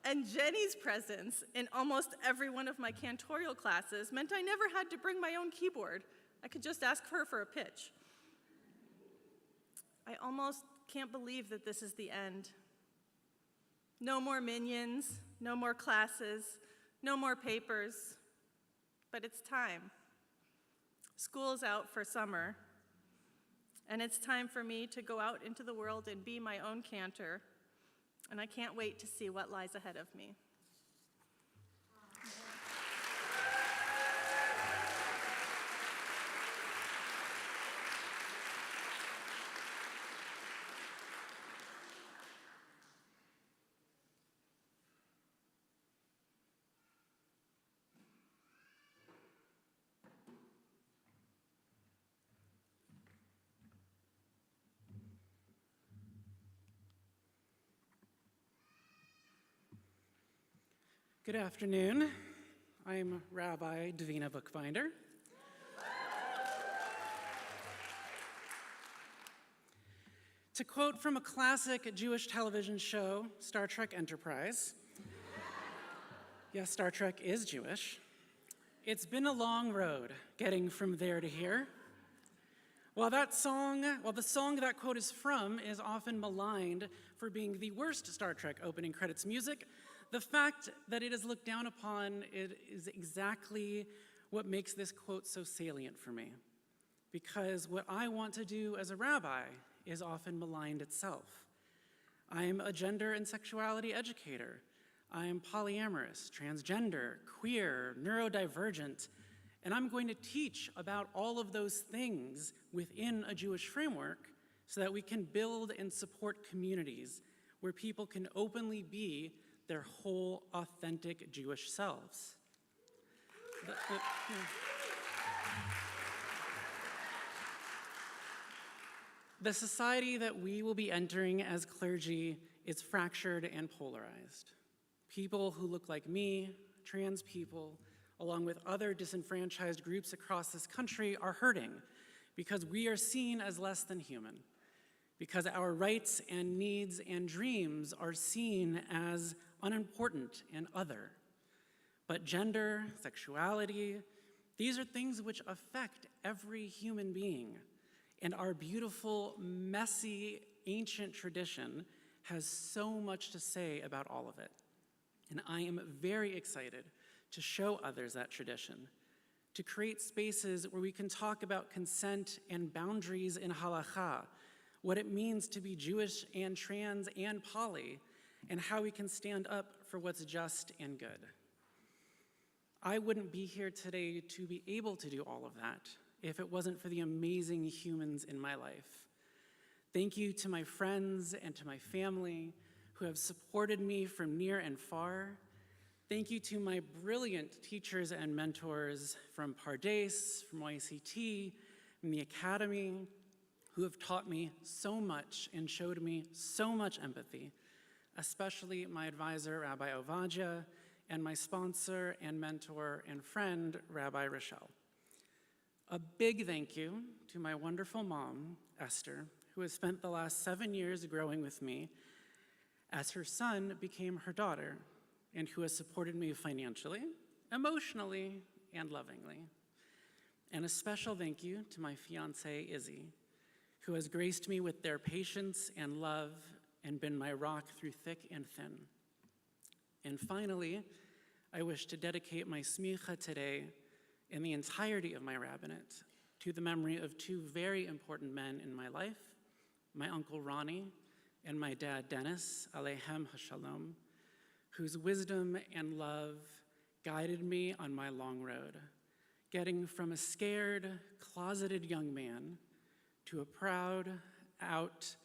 And Jenny's presence in almost every one of my cantorial classes meant I never had to bring my own keyboard. I could just ask her for a pitch. I almost can't believe that this is the end. No more minions, no more classes, no more papers, but it's time. School's out for summer, and it's time for me to go out into the world and be my own cantor, and I can't wait to see what lies ahead of me. Good afternoon. I'm Rabbi Davina Bookbinder. To quote from a classic Jewish television show, Star Trek Enterprise, yes, Star Trek is Jewish. It's been a long road getting from there to here. While the song that quote is from is often maligned for being the worst Star Trek opening credits music, the fact that it is looked down upon is exactly what makes this quote so salient for me. Because what I want to do as a rabbi is often maligned itself. I am a gender and sexuality educator. I am polyamorous, transgender, queer, neurodivergent, and I'm going to teach about all of those things within a Jewish framework so that we can build and support communities where people can openly be their whole authentic Jewish selves. The society that we will be entering as clergy is fractured and polarized. People who look like me, trans people, along with other disenfranchised groups across this country are hurting because we are seen as less than human, because our rights and needs and dreams are seen as unimportant and other. But gender, sexuality, these are things which affect every human being. And our beautiful, messy, ancient tradition has so much to say about all of it. And I am very excited to show others that tradition, to create spaces where we can talk about consent and boundaries in halakha, what it means to be Jewish and trans and poly, and how we can stand up for what's just and good. I wouldn't be here today to be able to do all of that if it wasn't for the amazing humans in my life. Thank you to my friends and to my family who have supported me from near and far. Thank you to my brilliant teachers and mentors from Pardes, from YCT, from the Academy, who have taught me so much and showed me so much empathy, especially my advisor, Rabbi Ovadia, and my sponsor and mentor and friend, Rabbi Rochelle. A big thank you to my wonderful mom, Esther, who has spent the last 7 years growing with me as her son became her daughter, and who has supported me financially, emotionally, and lovingly. And a special thank you to my fiance, Izzy, who has graced me with their patience and love and been my rock through thick and thin. And finally, I wish to dedicate my smicha today and the entirety of my rabbinate to the memory of two very important men in my life, my uncle Ronnie and my dad Dennis, Aleichem Hashalom, whose wisdom and love guided me on my long road, getting from a scared, closeted young man to a proud, out,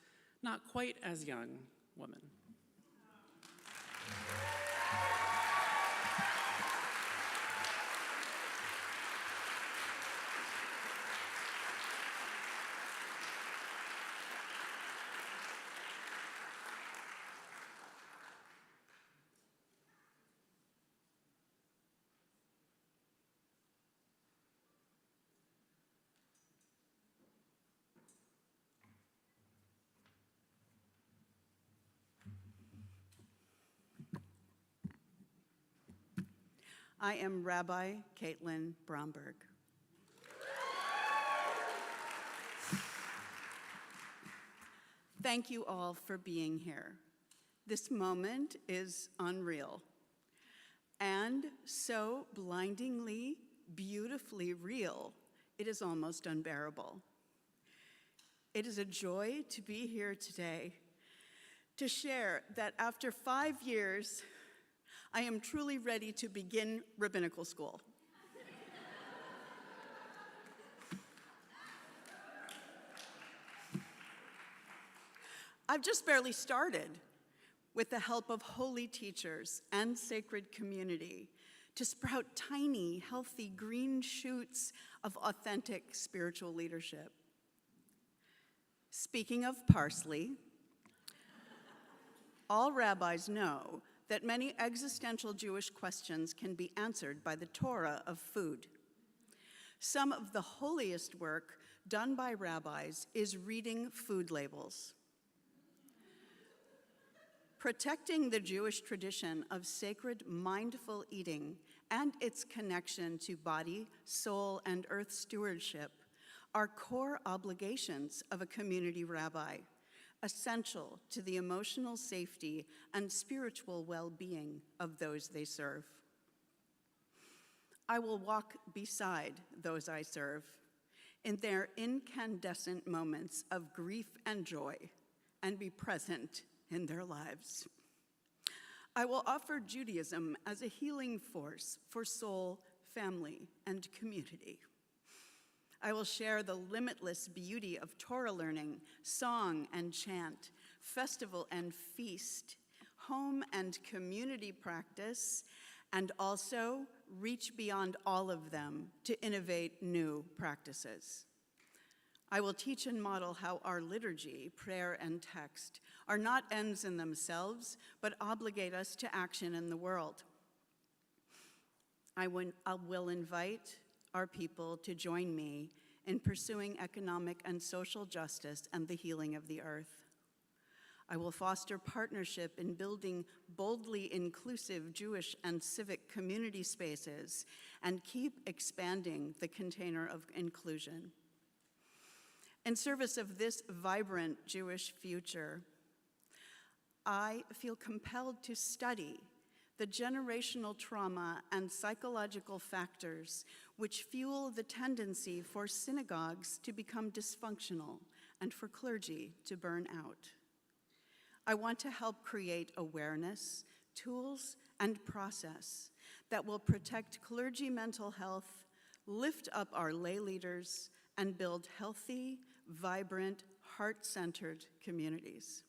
not quite as young woman. I am Rabbi Caitlin Bromberg. Thank you all for being here. This moment is unreal. and so blindingly, beautifully real, it is almost unbearable. It is a joy to be here today to share that after 5 years, I am truly ready to begin rabbinical school. I've just barely started with the help of holy teachers and sacred community to sprout tiny, healthy green shoots of authentic spiritual leadership. Speaking of parsley, all rabbis know that many existential Jewish questions can be answered by the Torah of food. Some of the holiest work done by rabbis is reading food labels. Protecting the Jewish tradition of sacred mindful eating and its connection to body, soul, and earth stewardship are core obligations of a community rabbi, essential to the emotional safety and spiritual well-being of those they serve. I will walk beside those I serve in their incandescent moments of grief and joy and be present in their lives. I will offer Judaism as a healing force for soul, family, and community. I will share the limitless beauty of Torah learning, song and chant, festival and feast, home and community practice, and also reach beyond all of them to innovate new practices. I will teach and model how our liturgy, prayer, and text are not ends in themselves, but obligate us to action in the world. I will invite our people to join me in pursuing economic and social justice and the healing of the earth. I will foster partnership in building boldly inclusive Jewish and civic community spaces and keep expanding the container of inclusion. In service of this vibrant Jewish future, I feel compelled to study the generational trauma and psychological factors which fuel the tendency for synagogues to become dysfunctional and for clergy to burn out. I want to help create awareness, tools, and process that will protect clergy mental health, lift up our lay leaders, and build healthy, vibrant, heart-centered communities.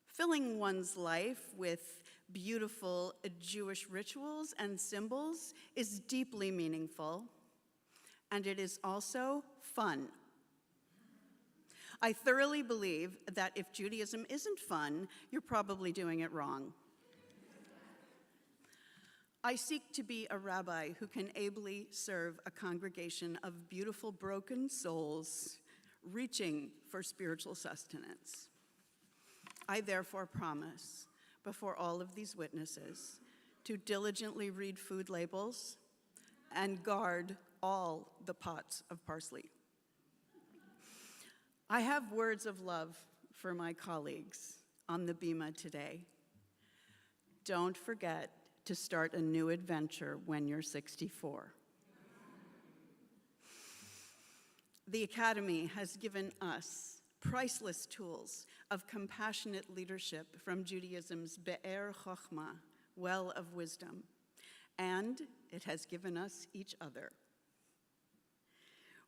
Filling one's life with beautiful Jewish rituals and symbols is deeply meaningful, and it is also fun. I thoroughly believe that if Judaism isn't fun, you're probably doing it wrong. I seek to be a rabbi who can ably serve a congregation of beautiful broken souls reaching for spiritual sustenance. I therefore promise before all of these witnesses to diligently read food labels and guard all the pots of parsley. I have words of love for my colleagues on the bima today. Don't forget to start a new adventure when you're 64. The Academy has given us priceless tools of compassionate leadership from Judaism's Be'er Chochmah, well of wisdom, and it has given us each other.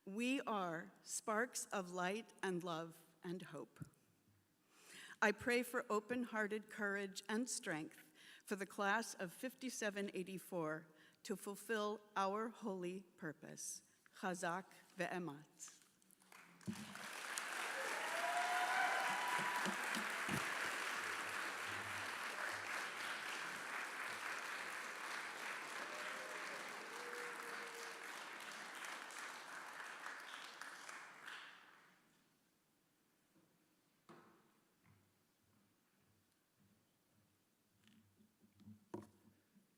We are sparks of light and love and hope. I pray for open-hearted courage and strength for the class of 5784 to fulfill our holy purpose. Chazak ve'emat.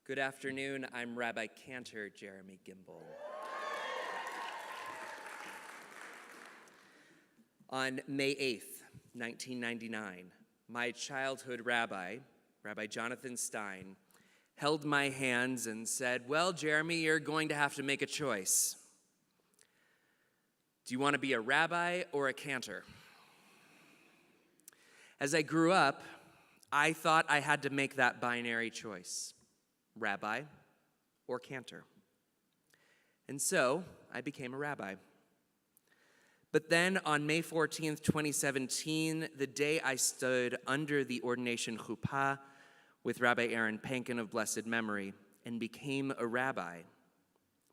Good afternoon, I'm Rabbi Cantor Jeremy Gimbel. On May 8th, 1999, my childhood rabbi, Rabbi Jonathan Stein, held my hands and said, "Well, Jeremy, you're going to have to make a choice. Do you want to be a rabbi or a cantor?" As I grew up, I thought I had to make that binary choice, rabbi or cantor. And so I became a rabbi. But then on May 14th, 2017, the day I stood under the ordination chuppah with Rabbi Aaron Pankin of blessed memory and became a rabbi,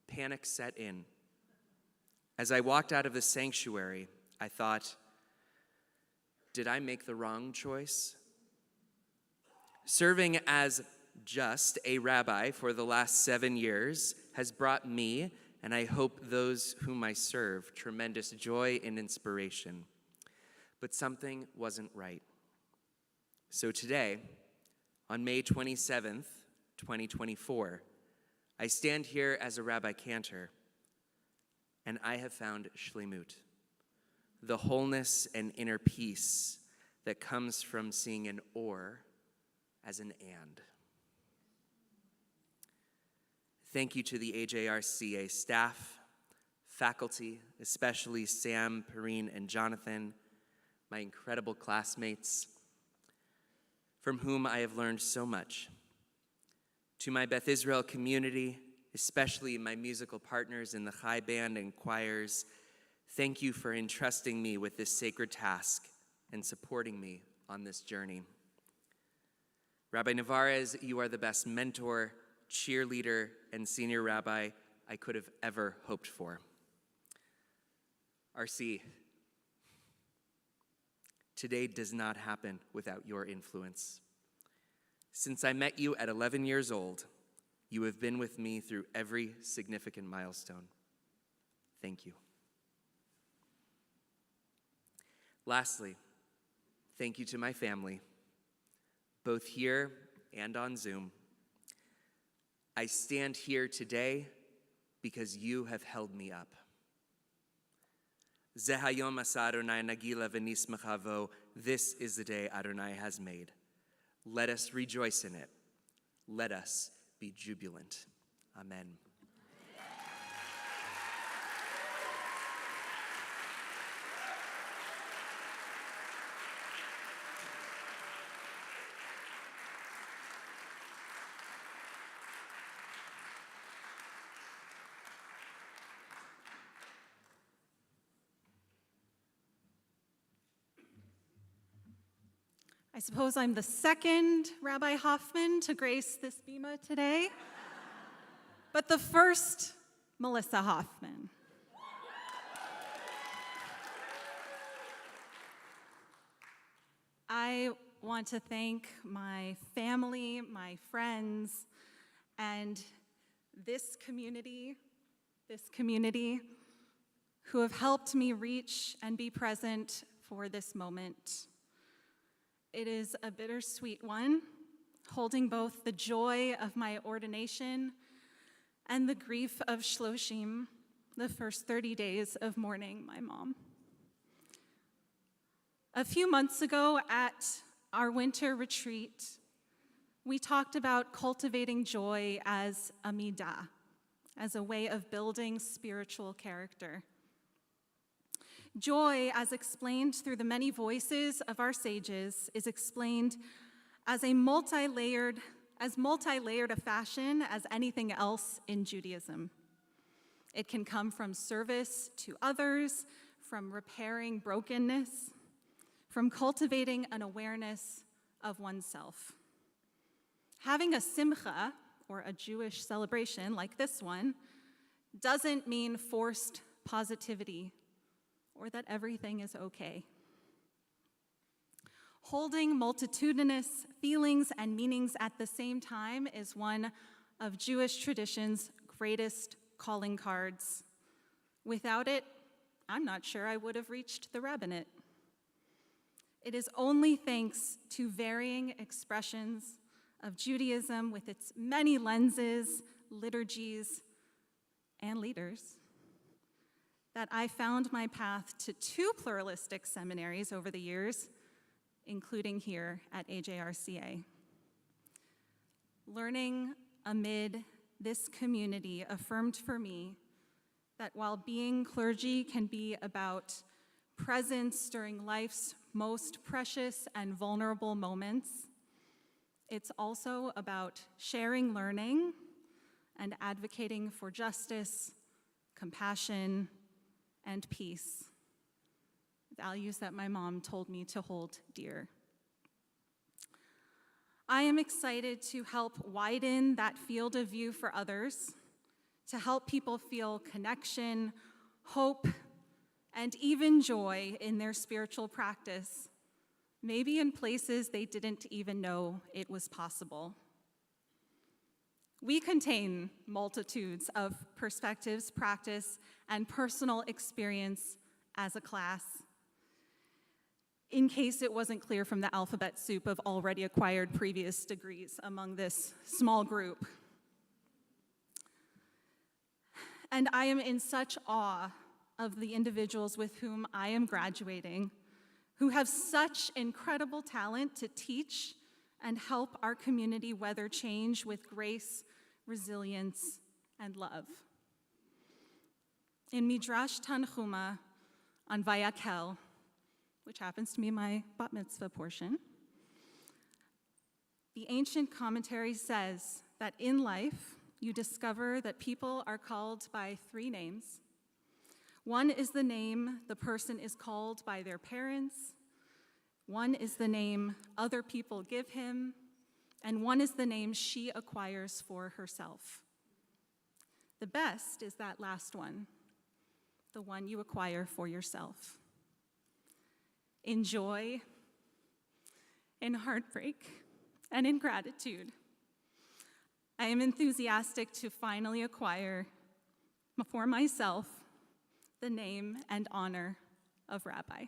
panic set in. As I walked out of the sanctuary, I thought, did I make the wrong choice? Serving as just a rabbi for the last 7 years has brought me, and I hope those whom I serve, tremendous joy and inspiration. But something wasn't right. So today, on May 27th, 2024, I stand here as a rabbi cantor, and I have found shlemut, the wholeness and inner peace that comes from seeing an or as an and. Thank you to the AJRCA staff, faculty, especially Sam, Perrine, and Jonathan, my incredible classmates, from whom I have learned so much. To my Beth Israel community, especially my musical partners in the Chai Band and choirs, thank you for entrusting me with this sacred task and supporting me on this journey. Rabbi Navarez, you are the best mentor, cheerleader, and senior rabbi I could have ever hoped for. RC, today does not happen without your influence. Since I met you at 11 years old, you have been with me through every significant milestone. Thank you. Lastly, thank you to my family, both here and on Zoom. I stand here today because you have held me up. Ze hayom asa Adonai nagila v'nismecha bo. This is the day Adonai has made. Let us rejoice in it. Let us be jubilant. Amen. I suppose I'm the second Rabbi Hoffman to grace this bima today, but the first Melissa Hoffman. I want to thank my family, my friends, and this community who have helped me reach and be present for this moment. It is a bittersweet one, holding both the joy of my ordination and the grief of Shloshim, the first 30 days of mourning my mom. A few months ago at our winter retreat, we talked about cultivating joy as a midah, as a way of building spiritual character. Joy, as explained through the many voices of our sages, is explained as multi-layered a fashion as anything else in Judaism. It can come from service to others, from repairing brokenness, from cultivating an awareness of oneself. Having a simcha, or a Jewish celebration like this one, doesn't mean forced positivity or that everything is okay. Holding multitudinous feelings and meanings at the same time is one of Jewish tradition's greatest calling cards. Without it, I'm not sure I would have reached the rabbinate. It is only thanks to varying expressions of Judaism with its many lenses, liturgies, and leaders that I found my path to 2 pluralistic seminaries over the years, including here at AJRCA. learning amid this community affirmed for me that while being clergy can be about presence during life's most precious and vulnerable moments, it's also about sharing learning and advocating for justice, compassion, and peace, values that my mom told me to hold dear. I am excited to help widen that field of view for others, to help people feel connection, hope, and even joy in their spiritual practice, maybe in places they didn't even know it was possible. We contain multitudes of perspectives, practice, and personal experience as a class. In case it wasn't clear from the alphabet soup of already acquired previous degrees among this small group. And I am in such awe of the individuals with whom I am graduating, who have such incredible talent to teach and help our community weather change with grace, resilience, and love. In Midrash Tanchuma on Vayakel, which happens to be my bat mitzvah portion, the ancient commentary says that in life, you discover that people are called by 3 names. One is the name the person is called by their parents, one is the name other people give him, and one is the name she acquires for herself. The best is that last one, the one you acquire for yourself. In joy, in heartbreak, and in gratitude, I am enthusiastic to finally acquire for myself the name and honor of Rabbi.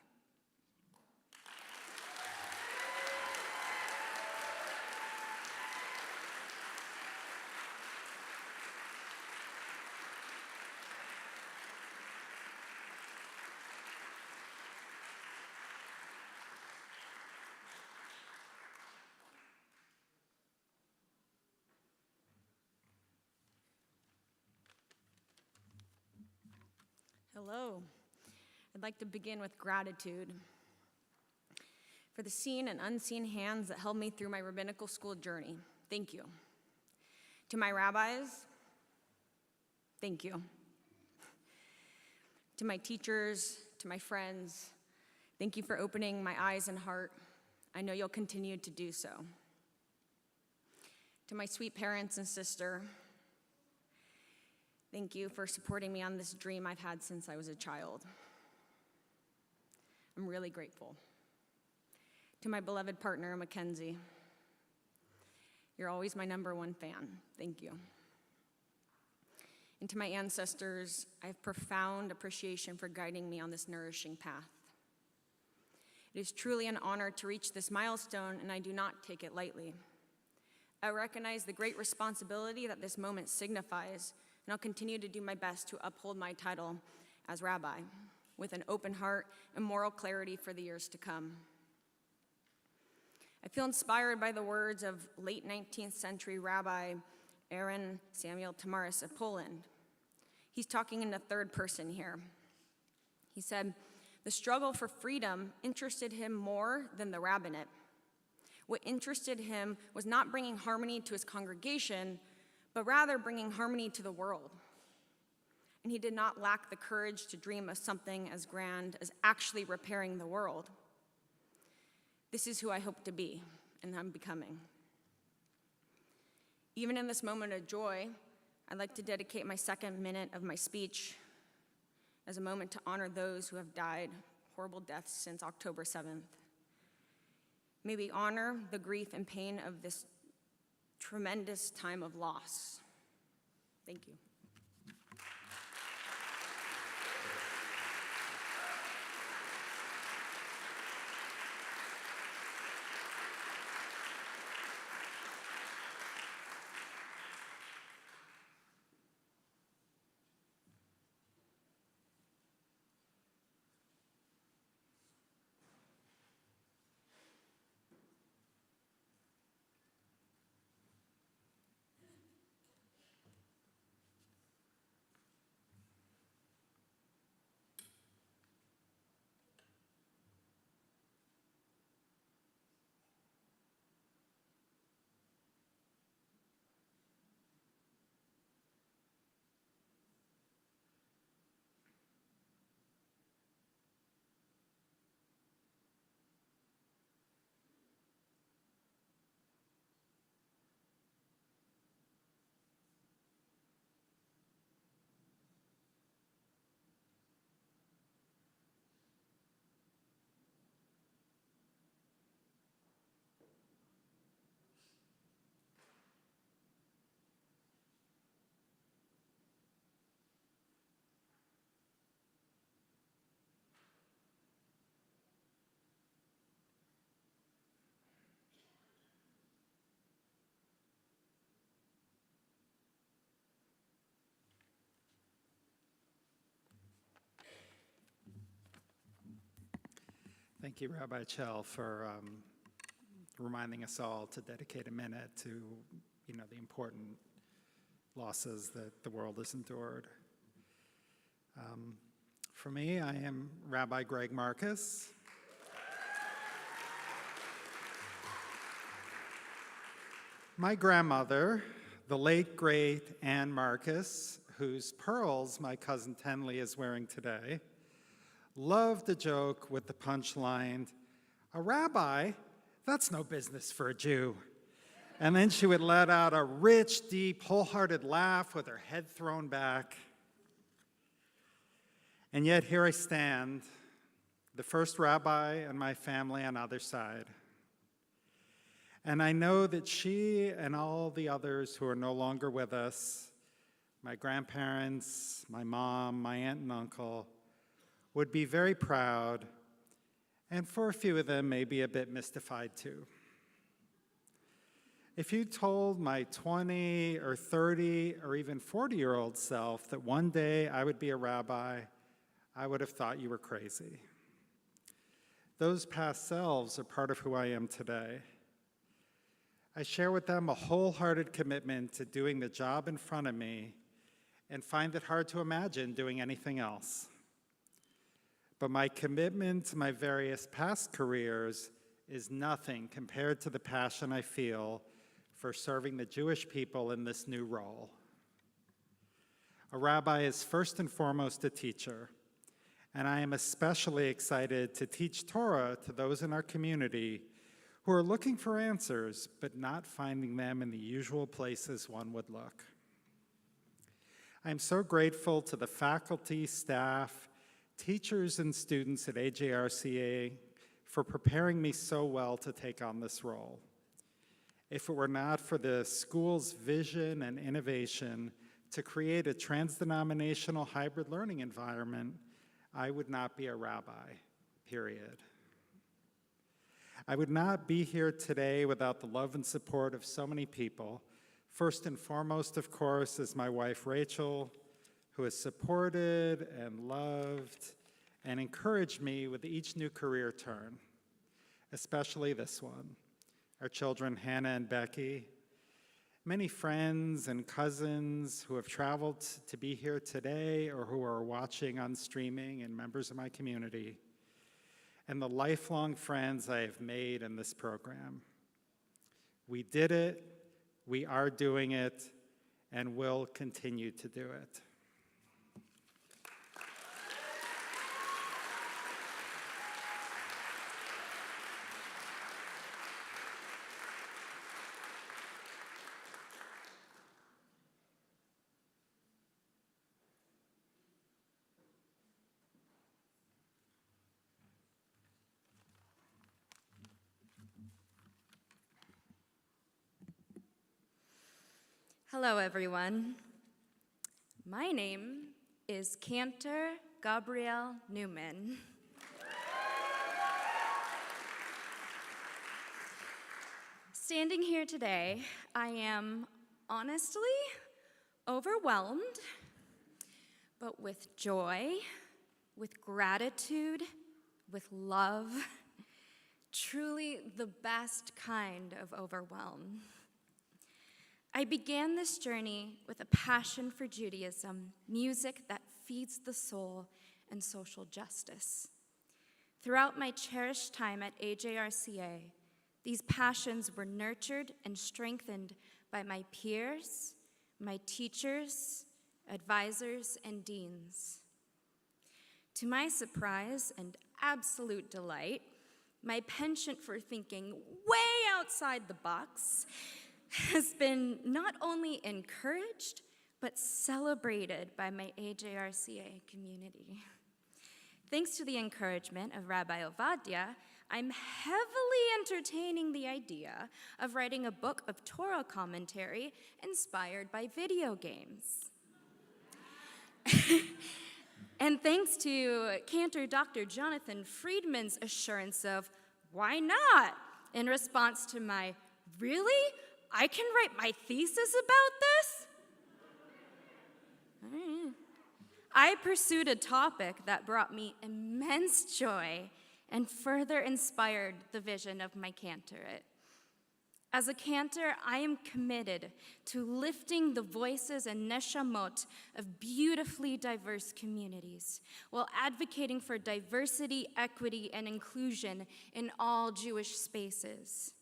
Hello. I'd like to begin with gratitude for the seen and unseen hands that held me through my rabbinical school journey. Thank you. To my rabbis, thank you. To my teachers, to my friends, thank you for opening my eyes and heart. I know you'll continue to do so. To my sweet parents and sister, thank you for supporting me on this dream I've had since I was a child. I'm really grateful. To my beloved partner, Mackenzie, you're always my #1 fan. Thank you. And to my ancestors, I have profound appreciation for guiding me on this nourishing path. It is truly an honor to reach this milestone, and I do not take it lightly. I recognize the great responsibility that this moment signifies, and I'll continue to do my best to uphold my title as rabbi with an open heart and moral clarity for the years to come. I feel inspired by the words of late 19th century Rabbi Aaron Samuel Tamaris of Poland. He's talking in the third person here. He said, "The struggle for freedom interested him more than the rabbinate. What interested him was not bringing harmony to his congregation, but rather bringing harmony to the world. And he did not lack the courage to dream of something as grand as actually repairing the world. This is who I hope to be, and I'm becoming." Even in this moment of joy, I'd like to dedicate my 2nd minute of my speech as a moment to honor those who have died horrible deaths since October 7th. May we honor the grief and pain of this tremendous time of loss. Thank you. Thank you, Rabbi Chell, for reminding us all to dedicate a minute to, the important losses that the world has endured. For me, I am Rabbi Greg Marcus. My grandmother, the late, great Anne Marcus, whose pearls my cousin Tenley is wearing today, loved a joke with the punchline, "A rabbi? That's no business for a Jew." And then she would let out a rich, deep, wholehearted laugh with her head thrown back. And yet here I stand, the first rabbi in my family on either side. And I know that she and all the others who are no longer with us, my grandparents, my mom, my aunt and uncle, would be very proud, and for a few of them, maybe a bit mystified too. If you told my 20 or 30 or even 40-year-old self that one day I would be a rabbi, I would have thought you were crazy. Those past selves are part of who I am today. I share with them a wholehearted commitment to doing the job in front of me and find it hard to imagine doing anything else. But my commitment to my various past careers is nothing compared to the passion I feel for serving the Jewish people in this new role. A rabbi is first and foremost a teacher, and I am especially excited to teach Torah to those in our community who are looking for answers but not finding them in the usual places one would look. I am so grateful to the faculty, staff, teachers, and students at AJRCA for preparing me so well to take on this role. If it were not for the school's vision and innovation to create a trans-denominational hybrid learning environment, I would not be a rabbi, period. I would not be here today without the love and support of so many people. First and foremost, of course, is my wife, Rachel, who has supported and loved and encouraged me with each new career turn, especially this one. Our children, Hannah and Becky, many friends and cousins who have traveled to be here today or who are watching on streaming, and members of my community, and the lifelong friends I have made in this program. We did it, we are doing it, and will continue to do it. Hello, everyone. My name is Cantor Gabrielle Newman. Standing here today, I am honestly overwhelmed, but with joy, with gratitude, with love, truly the best kind of overwhelm. I began this journey with a passion for Judaism, music that feeds the soul, and social justice. Throughout my cherished time at AJRCA, these passions were nurtured and strengthened by my peers, my teachers, advisors, and deans. To my surprise and absolute delight, my penchant for thinking way outside the box has been not only encouraged, but celebrated by my AJRCA community. Thanks to the encouragement of Rabbi Ovadia, I'm heavily entertaining the idea of writing a book of Torah commentary inspired by video games. And thanks to Cantor Dr. Jonathan Friedman's assurance of, "Why not?" in response to my, "Really? I can write my thesis about this?" I pursued a topic that brought me immense joy and further inspired the vision of my cantorate. As a cantor, I am committed to lifting the voices and neshamot of beautifully diverse communities while advocating for diversity, equity, and inclusion in all Jewish spaces.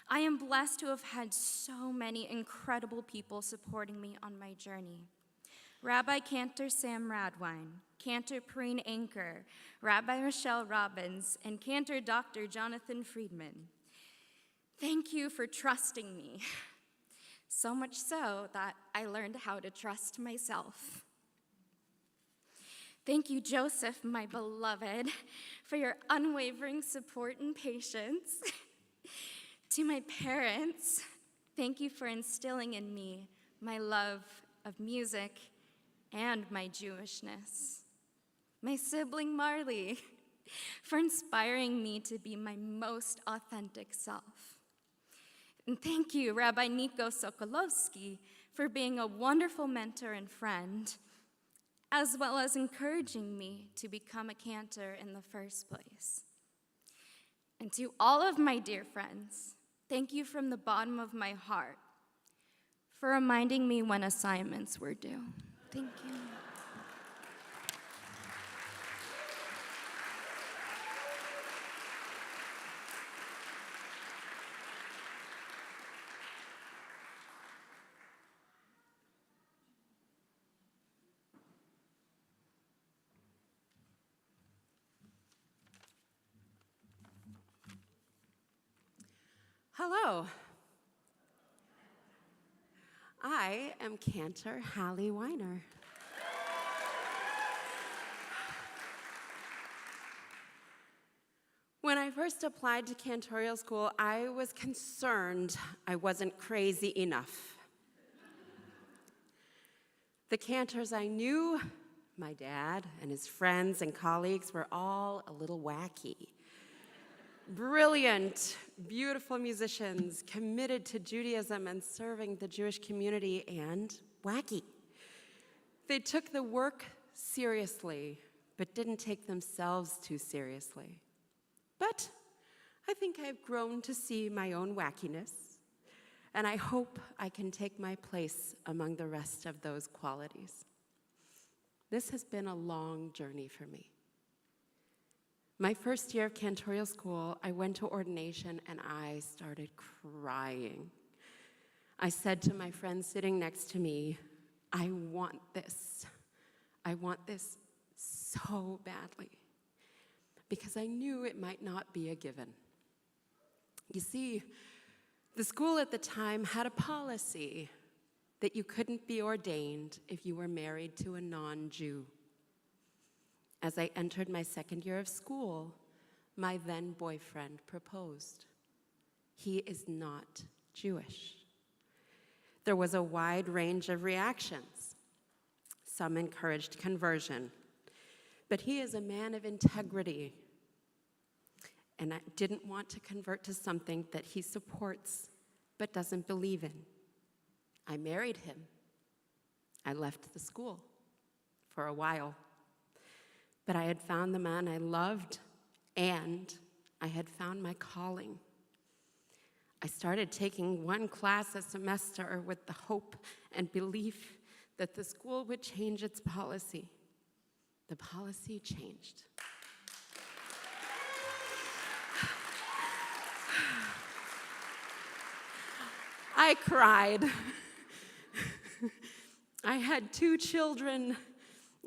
I am blessed to have had so many incredible people supporting me on my journey. Rabbi Cantor Sam Radwine, Cantor Perrine Anker, Rabbi Michelle Robbins, and Cantor Dr. Jonathan Friedman. Thank you for trusting me, so much so that I learned how to trust myself. Thank you, Joseph, my beloved, for your unwavering support and patience. To my parents, thank you for instilling in me my love of music and my Jewishness. My sibling Marley, for inspiring me to be my most authentic self. And thank you, Rabbi Nico Sokolovsky, for being a wonderful mentor and friend, as well as encouraging me to become a cantor in the first place. And to all of my dear friends, thank you from the bottom of my heart for reminding me when assignments were due. Thank you. Hello. I am Cantor Hallie Weiner. When I first applied to cantorial school, I was concerned I wasn't crazy enough. The cantors I knew, my dad and his friends and colleagues, were all a little wacky. Brilliant, beautiful musicians, committed to Judaism and serving the Jewish community, and wacky. They took the work seriously, but didn't take themselves too seriously. But I think I've grown to see my own wackiness, and I hope I can take my place among the rest of those qualities. This has been a long journey for me. My first year of cantorial school, I went to ordination and I started crying. I said to my friend sitting next to me, I want this. I want this so badly, because I knew it might not be a given. You see, the school at the time had a policy that you couldn't be ordained if you were married to a non-Jew. As I entered my second year of school, my then boyfriend proposed. He is not Jewish. There was a wide range of reactions. Some encouraged conversion, but he is a man of integrity, and I didn't want to convert to something that he supports but doesn't believe in. I married him. I left the school for a while. But I had found the man I loved, and I had found my calling. I started taking one class a semester with the hope and belief that the school would change its policy. The policy changed. I cried. I had 2 children.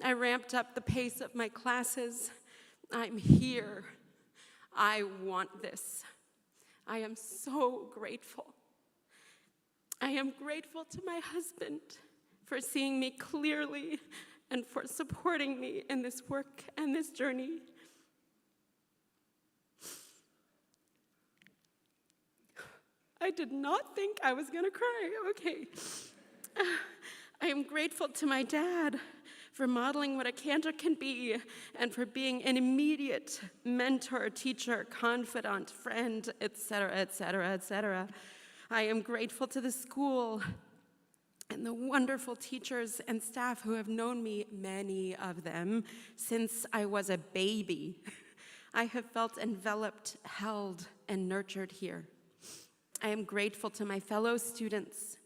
I ramped up the pace of my classes. I'm here. I want this. I am so grateful. I am grateful to my husband for seeing me clearly and for supporting me in this work and this journey. I did not think I was gonna cry, okay. I am grateful to my dad for modeling what a cantor can be and for being an immediate mentor, teacher, confidant, friend, etc., etc., etc. I am grateful to the school and the wonderful teachers and staff who have known me, many of them, since I was a baby. I have felt enveloped, held, and nurtured here. I am grateful to my fellow students.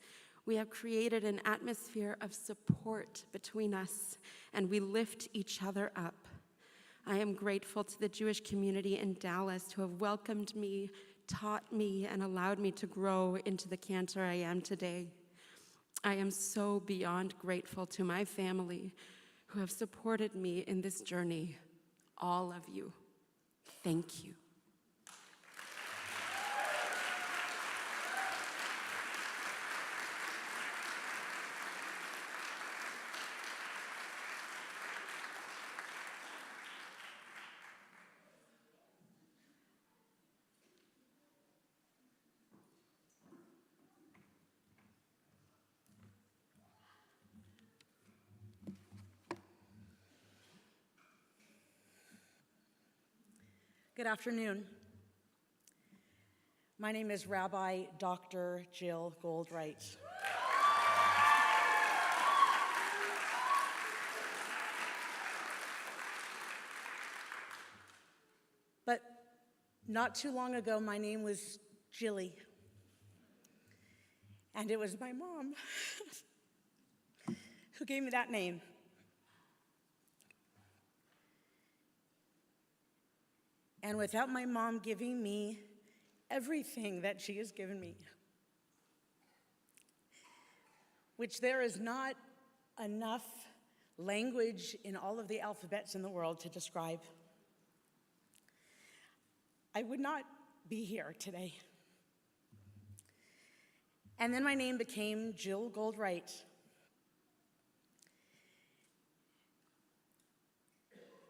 We have created an atmosphere of support between us, and we lift each other up. I am grateful to the Jewish community in Dallas who have welcomed me, taught me, and allowed me to grow into the cantor I am today. I am so beyond grateful to my family who have supported me in this journey. All of you, thank you. Good afternoon. My name is Rabbi Dr. Jill Goldright. But not too long ago, my name was Jilly. And it was my mom who gave me that name. And without my mom giving me everything that she has given me, which there is not enough language in all of the alphabets in the world to describe, I would not be here today. And then my name became Jill Goldright.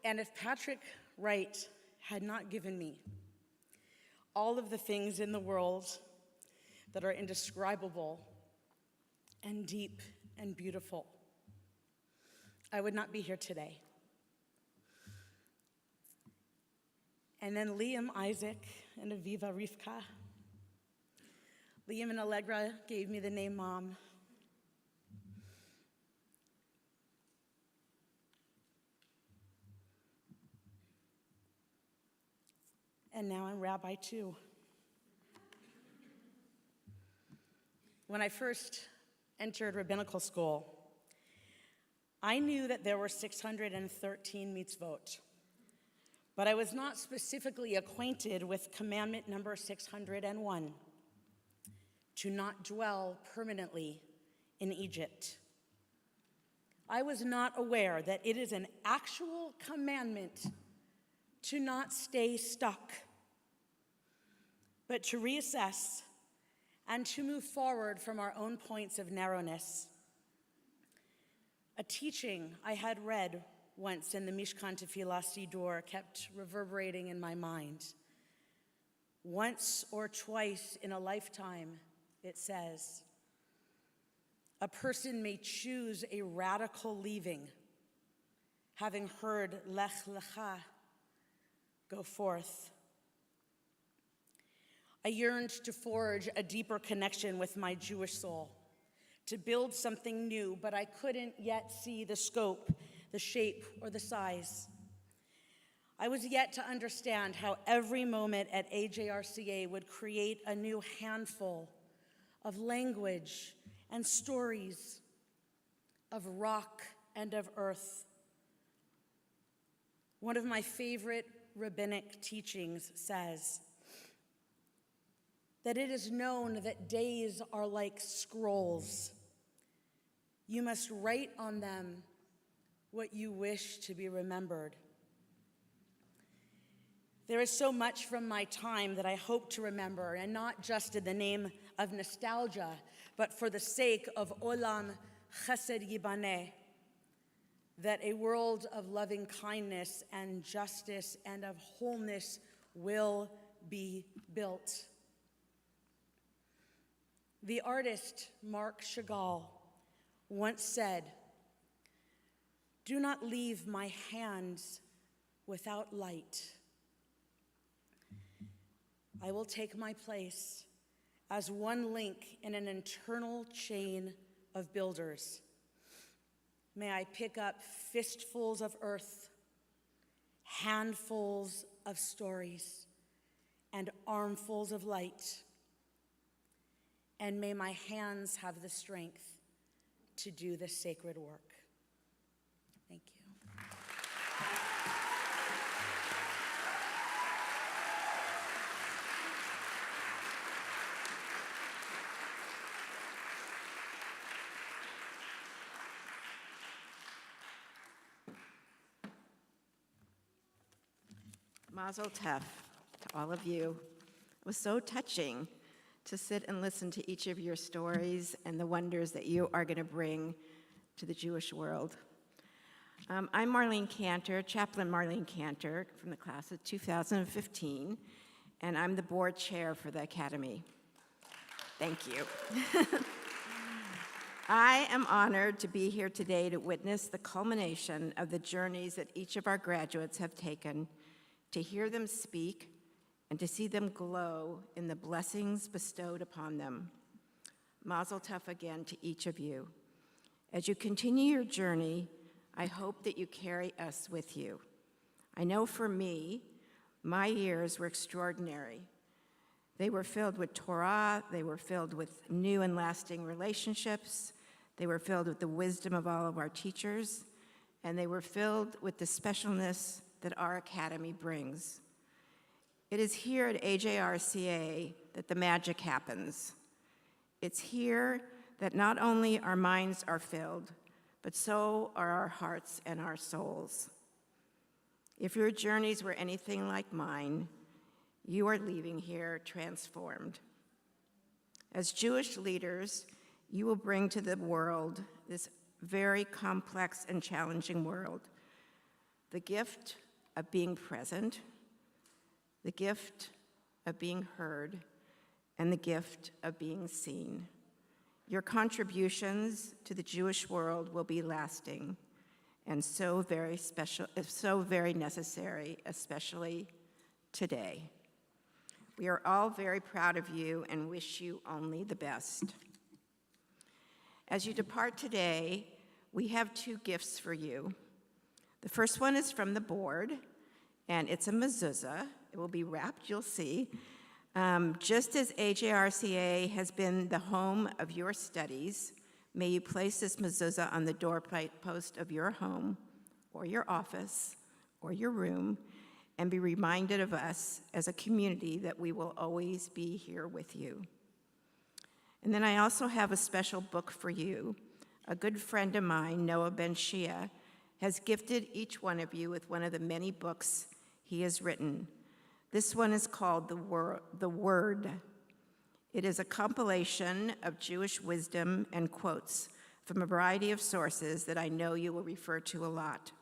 And if Patrick Wright had not given me all of the things in the world that are indescribable and deep and beautiful, I would not be here today. And then Liam, Isaac, and Aviva, Rivka. Liam and Allegra gave me the name Mom. And now I'm Rabbi too. When I first entered rabbinical school, I knew that there were 613 mitzvot, but I was not specifically acquainted with commandment number 601, to not dwell permanently in Egypt. I was not aware that it is an actual commandment to not stay stuck, but to reassess and to move forward from our own points of narrowness. A teaching I had read once in the Mishkan Tefillah Siddur kept reverberating in my mind. Once or twice in a lifetime, it says, a person may choose a radical leaving, having heard Lech Lecha, go forth. I yearned to forge a deeper connection with my Jewish soul, to build something new, but I couldn't yet see the scope, the shape, or the size. I was yet to understand how every moment at AJRCA would create a new handful of language and stories, of rock and of earth. One of my favorite rabbinic teachings says that it is known that days are like scrolls. You must write on them what you wish to be remembered. There is so much from my time that I hope to remember, and not just in the name of nostalgia, but for the sake of Olam Chesed Yibaneh, that a world of loving kindness and justice and of wholeness will be built. The artist Marc Chagall once said, "Do not leave my hands without light." I will take my place as one link in an eternal chain of builders. May I pick up fistfuls of earth, handfuls of stories and armfuls of light. And may my hands have the strength to do this sacred work. Thank you. Mazel tov to all of you. It was so touching to sit and listen to each of your stories and the wonders that you are going to bring to the Jewish world. I'm Marlene Cantor, Chaplain Marlene Cantor from the class of 2015, and I'm the board chair for the Academy. Thank you. I am honored to be here today to witness the culmination of the journeys that each of our graduates have taken, to hear them speak, and to see them glow in the blessings bestowed upon them. Mazel tov again to each of you. As you continue your journey, I hope that you carry us with you. I know for me, my years were extraordinary. They were filled with Torah, they were filled with new and lasting relationships, they were filled with the wisdom of all of our teachers, and they were filled with the specialness that our academy brings. It is here at AJRCA that the magic happens. It's here that not only our minds are filled, but so are our hearts and our souls. If your journeys were anything like mine, you are leaving here transformed. As Jewish leaders, you will bring to the world, this very complex and challenging world, the gift of being present, the gift of being heard, and the gift of being seen. Your contributions to the Jewish world will be lasting and so very special, so very necessary, especially today. We are all very proud of you and wish you only the best. As you depart today, we have two gifts for you. The first one is from the board, and it's a mezuzah. It will be wrapped, you'll see. Just as AJRCA has been the home of your studies, may you place this mezuzah on the doorpost of your home, or your office, or your room, and be reminded of us as a community that we will always be here with you. And then I also have a special book for you. A good friend of mine, Noah Ben Shia, has gifted each one of you with one of the many books he has written. This one is called The Word. It is a compilation of Jewish wisdom and quotes from a variety of sources that I know you will refer to a lot.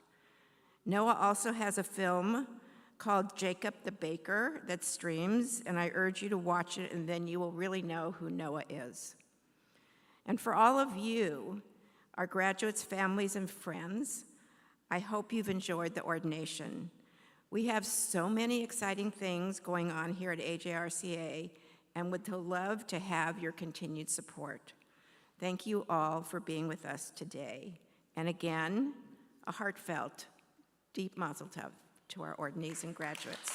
Noah also has a film called Jacob the Baker that streams, and I urge you to watch it, and then you will really know who Noah is. And for all of you, our graduates, families, and friends, I hope you've enjoyed the ordination. We have so many exciting things going on here at AJRCA and would love to have your continued support. Thank you all for being with us today. And again, a heartfelt, deep mazel tov to our ordinees and graduates.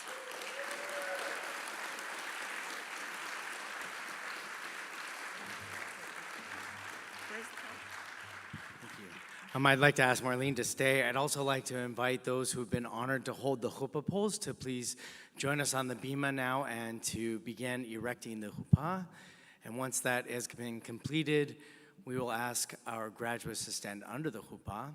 I'd like to ask Marlene to stay. I'd also like to invite those who've been honored to hold the chuppah poles to please join us on the bima now and to begin erecting the chuppah. And once that has been completed, we will ask our graduates to stand under the chuppah.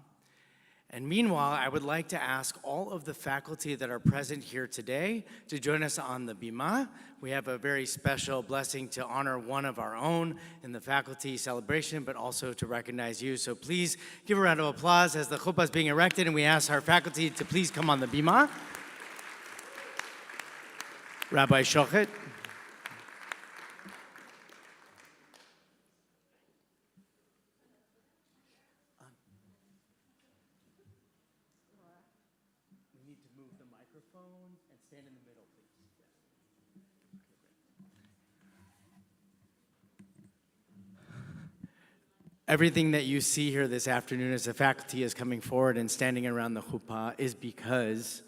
And meanwhile, I would like to ask all of the faculty that are present here today to join us on the bima. We have a very special blessing to honor one of our own in the faculty celebration, but also to recognize you. So please give a round of applause as the chuppah is being erected, and we ask our faculty to please come on the bima. Rabbi Shochet. Everything that you see here this afternoon as the faculty is coming forward and standing around the chuppah is because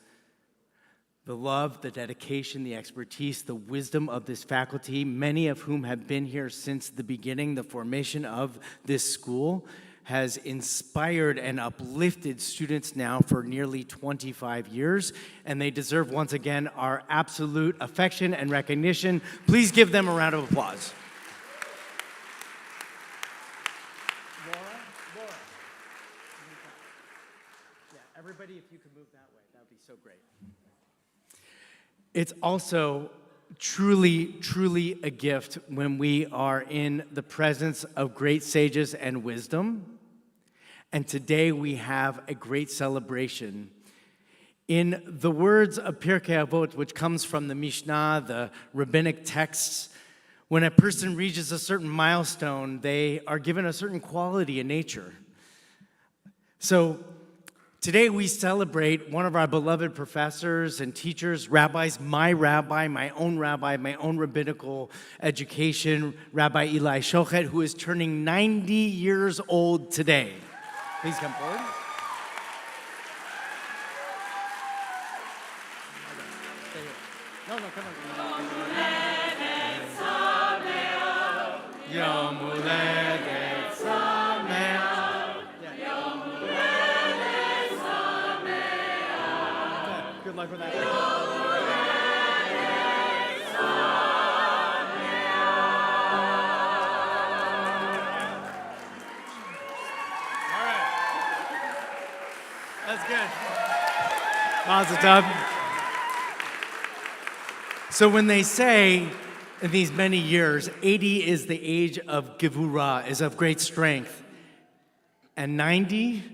The love, the dedication, the expertise, the wisdom of this faculty, many of whom have been here since the beginning, the formation of this school, has inspired and uplifted students now for nearly 25 years, and they deserve once again our absolute affection and recognition. Please give them a round of applause. Laura. Yeah, everybody, if you could move that way, that would be so great. It's also truly, truly a gift when we are in the presence of great sages and wisdom. And today we have a great celebration. In the words of Pirkei Avot, which comes from the Mishnah, the rabbinic texts, when a person reaches a certain milestone, they are given a certain quality in nature. So today we celebrate one of our beloved professors and teachers, rabbis, my own rabbinical education, Rabbi Eli Shochet, who is turning 90 years old today. Please come forward. No, come on. Yom Huledet Sameach. Yom Huledet Sameach. Good luck with that. That's good. Mazel tov. So when they say in these many years, 80 is the age of gevurah, is of great strength, and 90,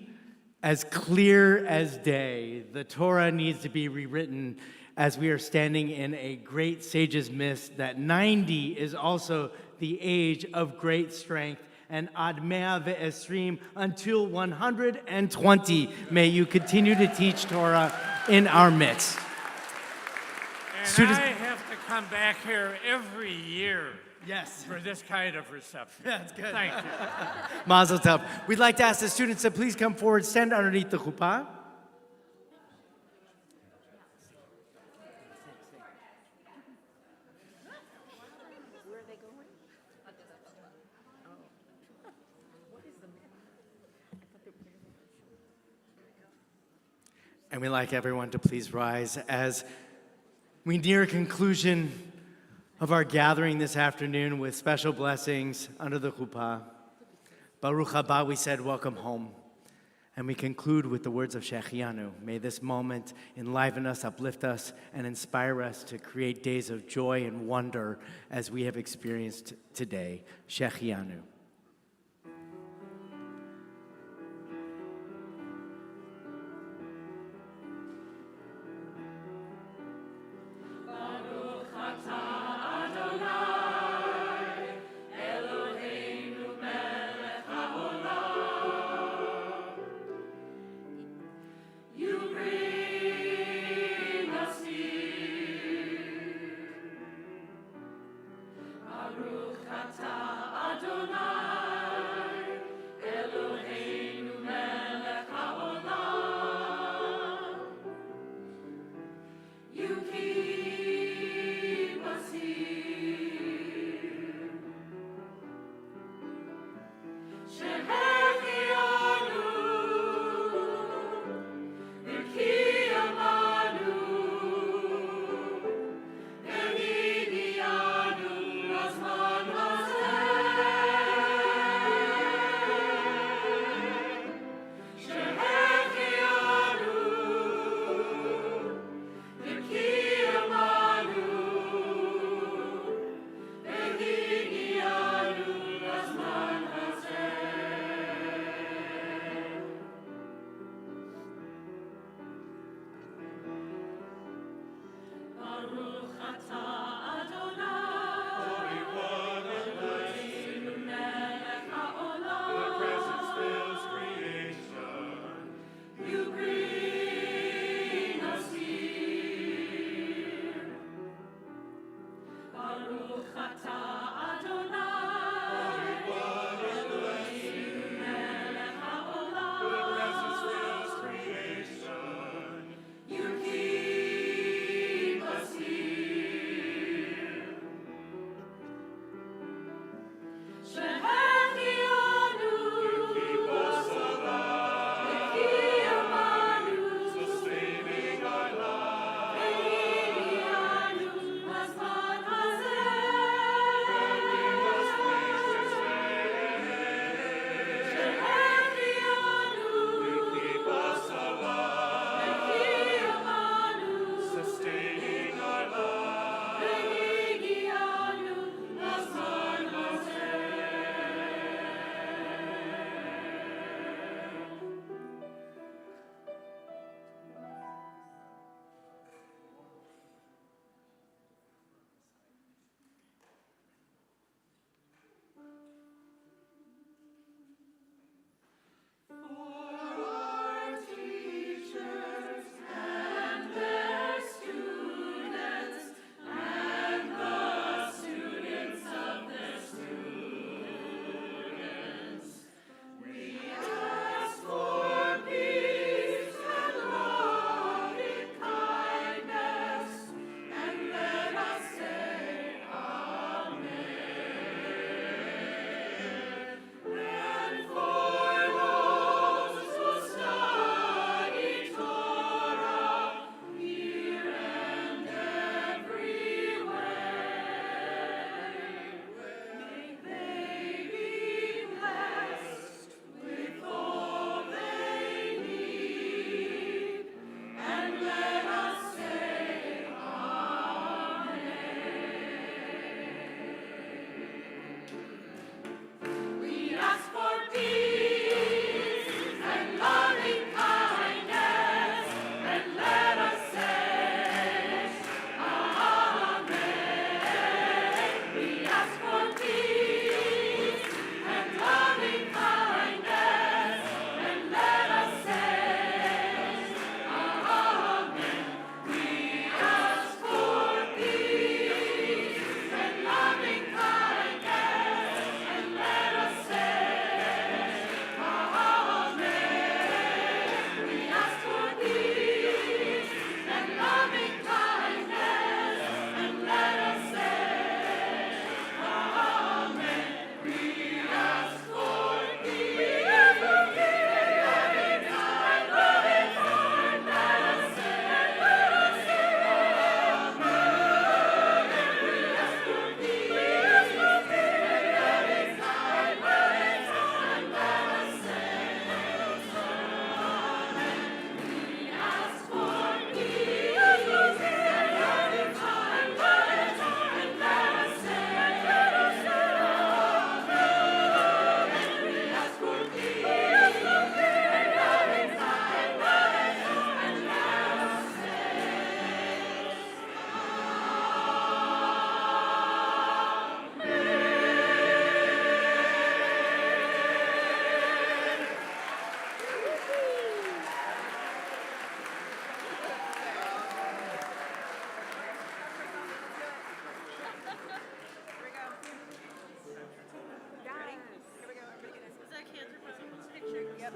as clear as day, the Torah needs to be rewritten as we are standing in a great sage's midst, that 90 is also the age of great strength. And ad mea ve'esrim, until 120, may you continue to teach Torah in our midst. And Students, I have to come back here every year. Yes. For this kind of reception. That's good. Thank you. Mazel tov. We'd like to ask the students to please come forward, stand underneath the chuppah. And we'd like everyone to please rise as we near a conclusion of our gathering this afternoon with special blessings under the chuppah. Baruch haba, we said, welcome home. And we conclude with the words of Shechianu. May this moment enliven us, uplift us, and inspire us to create days of joy and wonder as we have experienced today. Shechianu.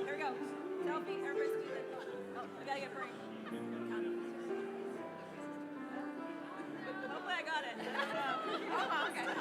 Here we go. Selfie, everybody's do that. Oh, I gotta get Frank. Hopefully I got it. Oh, okay.